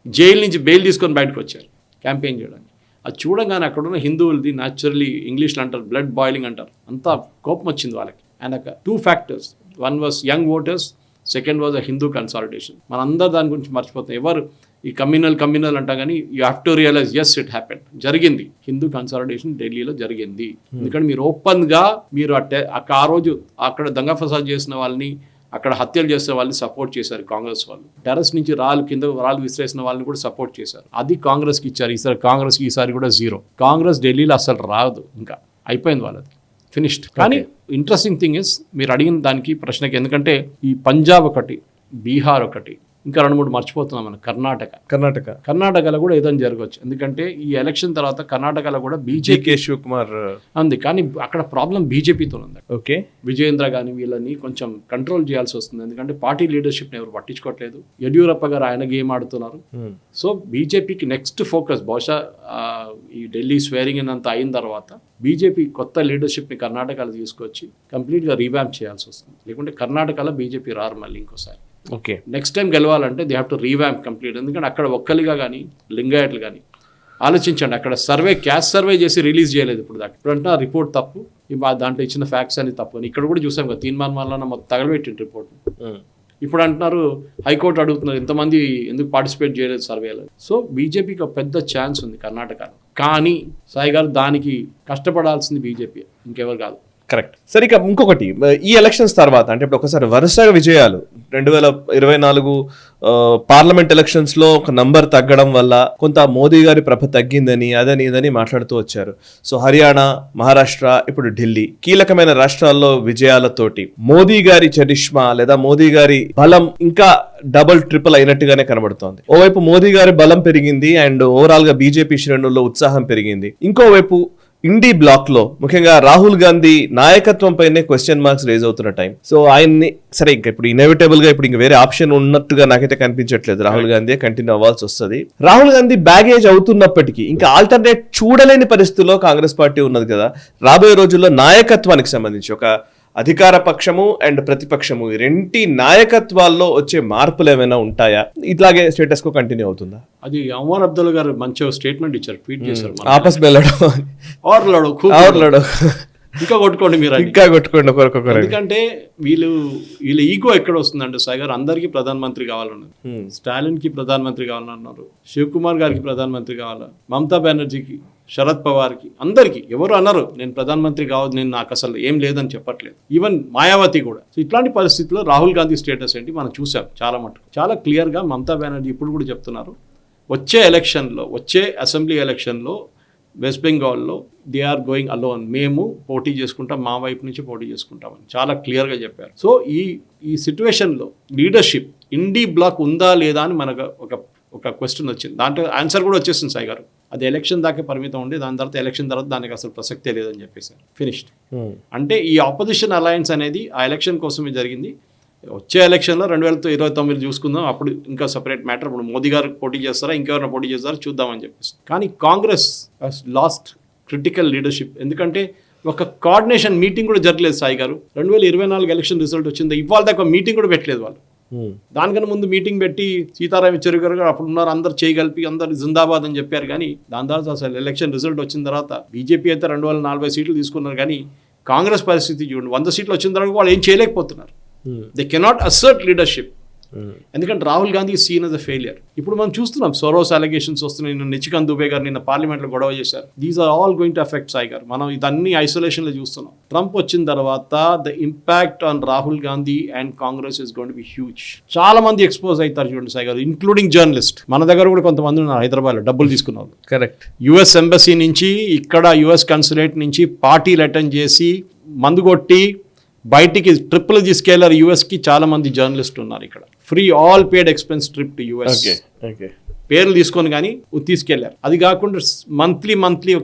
జైలు నుంచి బెయిల్ తీసుకొని బయటకు వచ్చారు క్యాంపెయిన్ చేయడానికి. అది చూడగానే అక్కడున్న హిందువులది న్యాచురల్లీ ఇంగ్లీష్లో అంటారు బ్లడ్ బాయిలింగ్ అంటారు, అంతా కోపం వచ్చింది వాళ్ళకి. అండ్ ఒక 2 factors, one was young voters, second was a Hindu consolidation. మనందరూ దాని గురించి మర్చిపోతాం. ఎవరు ఈ కమ్యూనల్ అంటా కానీ you have to realise as it happen, జరిగింది. హిందూ కన్సాలిడేషన్ ఢిల్లీలో జరిగింది. ఎందుకంటే మీరు ఓపెన్గా మీరు ఆ రోజు అక్కడ దంగా ఫసాద్ చేసిన వాళ్ళని, అక్కడ హత్యలు చేసే వాళ్ళని సపోర్ట్ చేశారు కాంగ్రెస్ వాళ్ళు. టెర్రస్ నుంచి రాళ్ళు విసిరేసిన వాళ్ళని కూడా సపోర్ట్ చేశారు. అది కాంగ్రెస్కి ఇచ్చారు. ఈసారి కాంగ్రెస్కి ఈసారి కూడా 0. కాంగ్రెస్ ఢిల్లీలో అసలు రాదు, ఇంకా అయిపోయింది వాళ్ళది, ఫినిష్డ్. కానీ ఇంట్రెస్టింగ్ థింగ్ ఇస్ మీరు అడిగిన దానికి ప్రశ్నకి, ఎందుకంటే ఈ పంజాబ్ ఒకటి, బీహార్ ఒకటి, ఇంకా 2-3 మర్చిపోతున్నాం మనం. కర్ణాటకలో కూడా ఏదైనా జరగవచ్చు. ఎందుకంటే ఈ ఎలక్షన్ తర్వాత కర్ణాటకలో కూడా బీజేపీ శివకుమార్ ఉంది, కానీ అక్కడ ప్రాబ్లం బీజేపీతో ఉంది. ఓకే, విజయేంద్ర కానీ వీళ్ళని కొంచెం కంట్రోల్ చేయాల్సి వస్తుంది. ఎందుకంటే పార్టీ లీడర్షిప్ని ఎవరు పట్టించుకోవట్లేదు. యడ్యూరప్ప గారు ఆయన గేమ్ ఆడుతున్నారు. సో బీజేపీకి నెక్స్ట్ ఫోకస్ బహుశా ఈ ఢిల్లీ స్వేరింగ్ ఇన్ అంతా అయిన తర్వాత బీజేపీ కొత్త లీడర్షిప్ని కర్ణాటకలో తీసుకొచ్చి కంప్లీట్గా రీవ్యాంప్ చేయాల్సి వస్తుంది. లేకుంటే కర్ణాటకలో బీజేపీ రారు మళ్ళీ ఇంకోసారి. ఓకే, నెక్స్ట్ టైం గెలవాలంటే they have to revamp complete. ఎందుకంటే అక్కడ ఒక్కలిగా కానీ లింగాయట్లు కానీ ఆలోచించండి, అక్కడ క్యాస్ట్ సర్వే చేసి రిలీజ్ చేయలేదు ఇప్పుడు దాకా. ఇప్పుడు అంటే ఆ రిపోర్ట్ తప్పు, దాంట్లో ఇచ్చిన ఫ్యాక్ట్స్ అని తప్పు అని ఇక్కడ కూడా చూసాం కదా. తీర్మానం వల్ల మొత్తం తగలబెట్టింది రిపోర్ట్. ఇప్పుడు అంటున్నారు హైకోర్టు అడుగుతున్నారు ఇంతమంది ఎందుకు పార్టిసిపేట్ చేయలేదు సర్వేలో. సో బీజేపీకి ఒక పెద్ద ఛాన్స్ ఉంది కర్ణాటకలో. కానీ సాయి గారు దానికి కష్టపడాల్సింది బీజేపీ, ఇంకెవరు కాదు. కరెక్ట్. సరే, ఇక ఇంకొకటి, ఈ ఎలక్షన్స్ తర్వాత అంటే ఇప్పుడు ఒకసారి వరుసగా విజయాలు 2024 పార్లమెంట్ ఎలక్షన్స్ లో ఒక నంబర్ తగ్గడం వల్ల కొంత మోదీ గారి ప్రభ తగ్గిందని అదని ఇదని మాట్లాడుతూ వచ్చారు. సో హర్యానా, మహారాష్ట్ర, ఇప్పుడు ఢిల్లీ కీలకమైన రాష్ట్రాల్లో విజయాలతోటి మోదీ గారి చరిష్మా లేదా మోదీ గారి బలం ఇంకా డబుల్ ట్రిపుల్ అయినట్టుగానే కనబడుతోంది. ఓవైపు మోదీ గారి బలం పెరిగింది అండ్ ఓవరాల్ గా బీజేపీ శ్రేణుల్లో ఉత్సాహం పెరిగింది. ఇంకోవైపు ఇండీ బ్లాక్ లో ముఖ్యంగా రాహుల్ గాంధీ నాయకత్వం పైనే క్వశ్చన్ మార్క్స్ రేజ్ అవుతున్న టైం. సో ఆయన్ని సరే ఇంకా ఇప్పుడు ఇన్ఎవిటబుల్ గా ఇప్పుడు ఇంక వేరే ఆప్షన్ ఉన్నట్టుగా నాకైతే కనిపించట్లేదు. రాహుల్ గాంధీ కంటిన్యూ అవ్వాల్సి వస్తుంది. రాహుల్ గాంధీ బ్యాగేజ్ అవుతున్నప్పటికీ ఇంకా ఆల్టర్నేట్ చూడలేని పరిస్థితుల్లో కాంగ్రెస్ పార్టీ ఉన్నది కదా. రాబోయే రోజుల్లో నాయకత్వానికి సంబంధించి ఒక అధికార పక్షము అండ్ ప్రతిపక్షము ఈ రెంటి నాయకత్వాల్లో వచ్చే మార్పులు ఏమైనా ఉంటాయా? ఇట్లాగే స్టేటస్ కో కంటిన్యూ అవుతుందా? అది అమర్ అబ్దుల్ గారు మంచి స్టేట్మెంట్ ఇచ్చారు, ట్వీట్ చేశారు. ఆపస్ బెల్లడో ఇంకా కొట్టుకోండి మీరు, ఇంకా కొట్టుకోండి ఒకరికొకరు. ఎందుకంటే వీళ్ళ ఈగో ఎక్కడ వస్తుందంటే సాయి గారు అందరికీ ప్రధానమంత్రి కావాలన్నారు. స్టాలిన్ కి ప్రధానమంత్రి కావాలన్నారు, శివకుమార్ గారికి ప్రధానమంత్రి కావాలా, మమతా బెనర్జీకి, శరద్ పవార్కి, అందరికీ ఎవరు అన్నారు నేను ప్రధానమంత్రి కావద్దు, నేను నాకు అసలు ఏం లేదని చెప్పట్లేదు. ఈవెన్ మాయావతి కూడా. సో ఇట్లాంటి పరిస్థితుల్లో రాహుల్ గాంధీ స్టేటస్ ఏంటి మనం చూసాం చాలా మటుకు. చాలా క్లియర్గా మమతా బెనర్జీ ఇప్పుడు కూడా చెప్తున్నారు వచ్చే అసెంబ్లీ ఎలక్షన్లో వెస్ట్ బెంగాల్లో దే ఆర్ గోయింగ్ అలోన్, మేము పోటీ చేసుకుంటాం, మా వైపు నుంచి పోటీ చేసుకుంటామని చాలా క్లియర్గా చెప్పారు. సో ఈ సిచ్యువేషన్లో లీడర్షిప్ ఇండీ బ్లాక్ ఉందా లేదా అని మనకు ఒక క్వశ్చన్ వచ్చింది. దాంట్లో ఆన్సర్ కూడా వచ్చేసింది సాయి గారు. అది ఎలక్షన్ దాకా పరిమితం ఉండి దాని తర్వాత ఎలక్షన్ తర్వాత దానికి అసలు ప్రసక్తే లేదని చెప్పేసారు, ఫినిష్డ్. అంటే ఈ ఆపోజిషన్ అలయన్స్ అనేది ఆ ఎలక్షన్ కోసమే జరిగింది. వచ్చే ఎలక్షన్లో 2029 చూసుకుందాం, అప్పుడు ఇంకా సపరేట్ మ్యాటర్. ఇప్పుడు మోదీ గారు పోటీ చేస్తారా ఇంకెవరైనా పోటీ చేస్తారా చూద్దామని చెప్పేసి. కానీ కాంగ్రెస్ లాస్ట్ క్రిటికల్ లీడర్షిప్. ఎందుకంటే ఒక కోఆర్డినేషన్ మీటింగ్ కూడా జరగలేదు సాయి గారు. 2024 ఎలక్షన్ రిజల్ట్ వచ్చింది, ఇవాళ దాకా మీటింగ్ కూడా పెట్టలేదు వాళ్ళు. దానికన్నా ముందు మీటింగ్ పెట్టి సీతారాం యెచూరి గారు అప్పుడు ఉన్నారు, అందరు చేయగలిపి అందరు జిందాబాద్ అని చెప్పారు. కానీ దాని తర్వాత అసలు ఎలక్షన్ రిజల్ట్ వచ్చిన తర్వాత బీజేపీ అయితే 240 సీట్లు తీసుకున్నారు. కానీ కాంగ్రెస్ పరిస్థితి చూడండి, 100 సీట్లు వచ్చిన తర్వాత వాళ్ళు ఏం చేయలేకపోతున్నారు. They cannot assert leadership. ఎందుకంటే Rahul Gandhi seen as a failure. ఇప్పుడు మనం చూస్తున్నాం సోరోస్ అలిగేషన్స్ వస్తున్నాయి. నిన్న నిచికాంత్ దుబే గారు నిన్న పార్లమెంట్లో గొడవ చేశారు. These are all going to effect Sai garu. మనం ఇదన్నీ ఐసోలేషన్లో చూస్తున్నాం. ట్రంప్ వచ్చిన తర్వాత the impact on Rahul Gandhi and Congress is going to be huge. చాలా మంది ఎక్స్పోజ్ అవుతారు చూడండి సాయి గారు, ఇంక్లూడింగ్ జర్నలిస్ట్. మన దగ్గర కూడా కొంతమంది ఉన్నారు హైదరాబాద్లో డబ్బులు తీసుకున్నారు. కరెక్ట్. యుఎస్ ఎంబసీ నుంచి, ఇక్కడ యుఎస్ కన్సులేట్ నుంచి పార్టీలు అటెండ్ చేసి మందు కొట్టి బయటికి ట్రిప్లు తీసుకెళ్లారు యుఎస్కి. చాలా మంది జర్నలిస్ట్ ఉన్నారు ఇక్కడ. Free all paid expense trip to US. పేర్లు తీసుకొని కానీ తీసుకెళ్లారు. అది కాకుండా మంత్లీ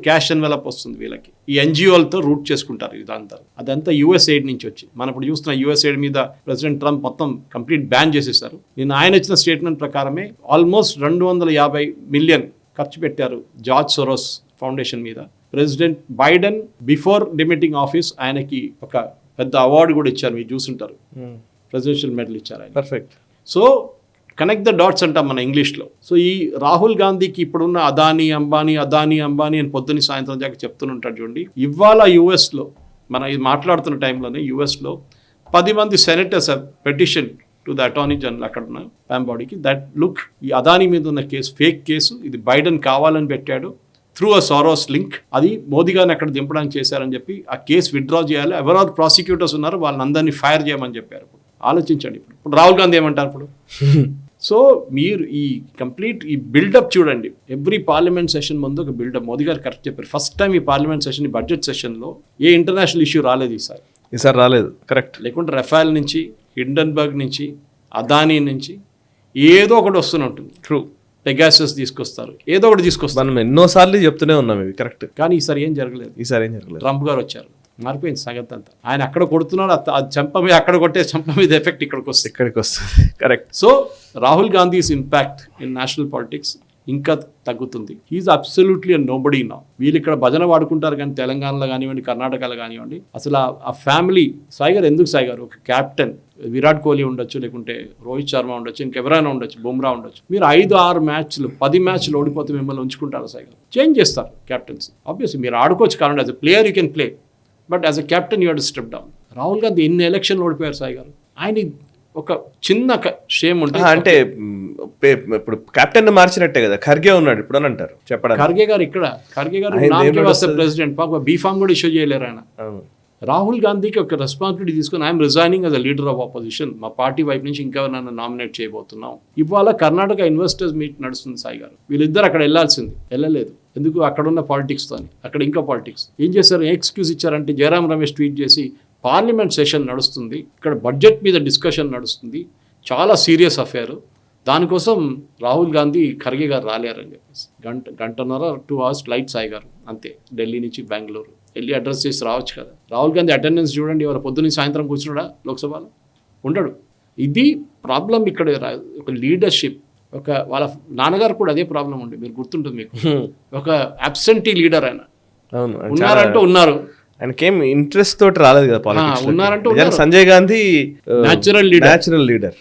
క్యాష్ ఎన్వెలప్ వస్తుంది వీళ్ళకి. ఈ ఎన్జిఓలతో రూట్ చేసుకుంటారు ఇదంతా. అదంతా యుఎస్ ఎయిడ్ నుంచి వచ్చి. మనం ఇప్పుడు చూస్తున్న యుఎస్ ఎయిడ్ మీద ప్రెసిడెంట్ ట్రంప్ మొత్తం కంప్లీట్ బ్యాన్ చేసేసారు. నిన్న ఆయన ఇచ్చిన స్టేట్మెంట్ ప్రకారమే ఆల్మోస్ట్ 250 మిలియన్ ఖర్చు పెట్టారు జార్జ్ సోరోస్ ఫౌండేషన్ మీద. ప్రెసిడెంట్ బైడెన్ బిఫోర్ డిమిటింగ్ ఆఫీస్ ఆయనకి ఒక పెద్ద అవార్డు కూడా ఇచ్చారు, మీరు చూసుంటారు. ప్రెసిడెన్షియల్ మెడల్ ఇచ్చారు ఆయన. Perfect. So connect the dots అంటాం మన ఇంగ్లీష్లో. సో ఈ రాహుల్ గాంధీకి ఇప్పుడున్న అదానీ అంబానీ అని పొద్దున్న సాయంత్రం దాకా చెప్తుంటాడు చూడండి. ఇవాళ యుఎస్లో మనం ఇది మాట్లాడుతున్న టైంలోనే యుఎస్లో 10 మంది senators petition to the attorney general అక్కడ ఉన్న ప్యాంబాడీకి దట్ లుక్ ఈ అదానీ మీద ఉన్న కేసు ఫేక్ కేసు, ఇది బైడెన్ కావాలని పెట్టాడు త్రూ అ సారోస్ లింక్, అది మోదీ గారిని అక్కడ దింపడానికి చేశారని చెప్పి ఆ కేసు విత్డ్రా చేయాలి. ఎవరెవరు ప్రాసిక్యూటర్స్ ఉన్నారు వాళ్ళని అందరినీ ఫైర్ చేయమని చెప్పారు. ఆలోచించండి ఇప్పుడు రాహుల్ గాంధీ ఏమంటారు ఇప్పుడు. సో మీరు ఈ బిల్డప్ చూడండి. ఎవ్రీ పార్లమెంట్ సెషన్ ముందు ఒక బిల్డప్. మోదీ గారు కరెక్ట్ చెప్పారు. ఫస్ట్ టైం ఈ పార్లమెంట్ సెషన్, ఈ బడ్జెట్ సెషన్లో ఏ ఇంటర్నేషనల్ ఇష్యూ రాలేదు ఈసారి రాలేదు. కరెక్ట్. లేకుంటే రఫాల్ నుంచి, హిండన్బర్గ్ నుంచి, అదానీ నుంచి ఏదో ఒకటి వస్తూనే ఉంటుంది. ట్రూ. పెగాసస్ తీసుకొస్తారు, ఏదో ఒకటి తీసుకొస్తారు. మనం ఎన్నోసార్లు చెప్తూనే ఉన్నాం ఇవి, కరెక్ట్. కానీ ఈసారి ఏం జరగలేదు. ఈసారి ఏం జరగలేదు. ట్రంప్ గారు వచ్చారు, మారిపోయింది సంగతి అంతా. ఆయన అక్కడ కొడుతున్నాడు, అది చెంప మీద అక్కడ కొట్టే చెంప మీద ఎఫెక్ట్ ఇక్కడికి వస్తుంది. Correct. So Rahul Gandhi's impact in national politics ఇంకా తగ్గుతుంది. He's absolutely nobody now. వీళ్ళు ఇక్కడ భజన వాడుకుంటారు కానీ తెలంగాణలో కానివ్వండి, కర్ణాటకలో కానివ్వండి, అసలు ఆ ఫ్యామిలీ సాయి గారు ఎందుకు సాయి గారు ఒక క్యాప్టెన్, విరాట్ కోహ్లీ ఉండొచ్చు, లేకుంటే రోహిత్ శర్మ ఉండొచ్చు, ఇంకెవరైనా ఉండొచ్చు, బుమ్రా ఉండొచ్చు. మీరు 5-6 మ్యాచ్లు 10 మ్యాచ్లు ఓడిపోతే మిమ్మల్ని ఉంచుకుంటారు సాయి గారు? చేంజ్ చేస్తారు క్యాప్టెన్స్. ఆబ్వియస్లీ మీరు ఆడుకోవచ్చు కారణం as a player you can play, but as a captain you have to step down. Rahul Gandhi ఎన్ని ఎలక్షన్లు ఓడిపోయారు సాయి గారు? ఆయన ఒక చిన్న షేమ్ ఉంటుంది. అంటే ఇప్పుడు కెప్టెన్ మార్చినట్టే కదా, ఖర్గే ఉన్నాడు ఇప్పుడు అని అంటారు చెప్పడానికి. ఖర్గే గారు ఇక్కడ, ఖర్గే గారు వస్తే ప్రెసిడెంట్ బీఫామ్ కూడా ఇష్యూ చేయలేరు ఆయన. రాహుల్ గాంధీకి ఒక రెస్పాన్సిబిలిటీ తీసుకొని I'm resigning as a leader of opposition, మా పార్టీ వైపు నుంచి ఇంకా నన్ను నామినేట్ చేయబోతున్నాం. ఇవాళ కర్ణాటక ఇన్వెస్టర్స్ మీట్ నడుస్తుంది సాయి గారు, వీళ్ళిద్దరు అక్కడ వెళ్ళాల్సింది, వెళ్ళలేదు. ఎందుకు? అక్కడ ఉన్న పాలిటిక్స్తో, అక్కడ ఇంకా పాలిటిక్స్. ఏం చేశారు? ఎక్స్క్యూజ్ ఇచ్చారంటే జయరాం రమేష్ ట్వీట్ చేసి పార్లమెంట్ సెషన్ నడుస్తుంది, ఇక్కడ బడ్జెట్ మీద డిస్కషన్ నడుస్తుంది, చాలా సీరియస్ అఫేర్, దానికోసం రాహుల్ గాంధీ ఖర్గే గారు రాలేరని చెప్పేసి గంటన్నర 2 hours ఫ్లైట్ సాయి గారు అంతే, ఢిల్లీ నుంచి బెంగళూరు వెళ్ళి అడ్రస్ చేసి రావచ్చు కదా. రాహుల్ గాంధీ అటెండెన్స్ చూడండి, ఎవరు పొద్దున్న సాయంత్రం కూర్చున్నాడా లోక్సభలో? ఉండడు. ఇది ప్రాబ్లం ఇక్కడ. ఒక లీడర్షిప్, ఒక వాళ్ళ నాన్నగారు కూడా అదే ప్రాబ్లం ఉండే, మీరు గుర్తుంటుంది మీకు. ఒక అబ్సెంటీ లీడర్ ఆయన. ఉన్నారంటూ ఉన్నారు, ఆయనకేం ఇంట్రెస్ట్ తోటి రాలేదు కదా పాలిటిక్స్. ఉన్నారంటూ Sanjay Gandhi natural leader.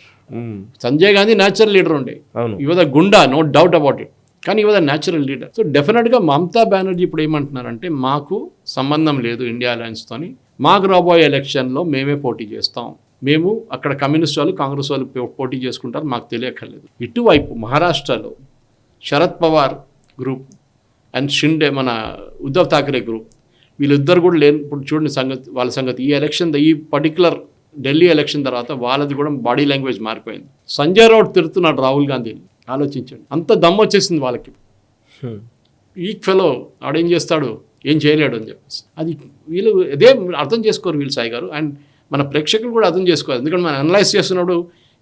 Sanjay Gandhi natural leader ఉండే, ఇవాళ గుండా, నో డౌట్ అబౌట్ ఇట్, కానీ ఇవాళ న్యాచురల్ లీడర్. సో డెఫినెట్గా మమతా బెనర్జీ ఇప్పుడు ఏమంటున్నారంటే మాకు సంబంధం లేదు ఇండియా అలయన్స్తోని, మాకు రాబోయే ఎలక్షన్లో మేమే పోటీ చేస్తాం, మేము అక్కడ కమ్యూనిస్ట్ వాళ్ళు కాంగ్రెస్ వాళ్ళు పోటీ చేసుకుంటారు, మాకు తెలియక్కర్లేదు. ఇటువైపు మహారాష్ట్రలో శరద్ పవార్ గ్రూప్ అండ్ షిండే మన ఉద్ధవ్ ఠాకరే గ్రూప్, వీళ్ళిద్దరు కూడా లేని. ఇప్పుడు చూడండి సంగతి, వాళ్ళ సంగతి ఈ ఎలక్షన్, ఈ పర్టికులర్ ఢిల్లీ ఎలక్షన్ తర్వాత వాళ్ళది కూడా బాడీ లాంగ్వేజ్ మారిపోయింది. సంజయ్ రౌట్ తిడుతున్నాడు రాహుల్ గాంధీని, ఆలోచించండి, అంత దమ్ము వచ్చేసింది వాళ్ళకి. ఈ ఫెలో ఆడేం చేస్తాడు, ఏం చేయలేడు అని చెప్పేసి. అది వీళ్ళు అదే అర్థం చేసుకోరు వీళ్ళు సాయి గారు, అండ్ మన ప్రేక్షకులు కూడా అర్థం చేసుకోవాలి. ఎందుకంటే మనం అనలైజ్ చేస్తున్నప్పుడు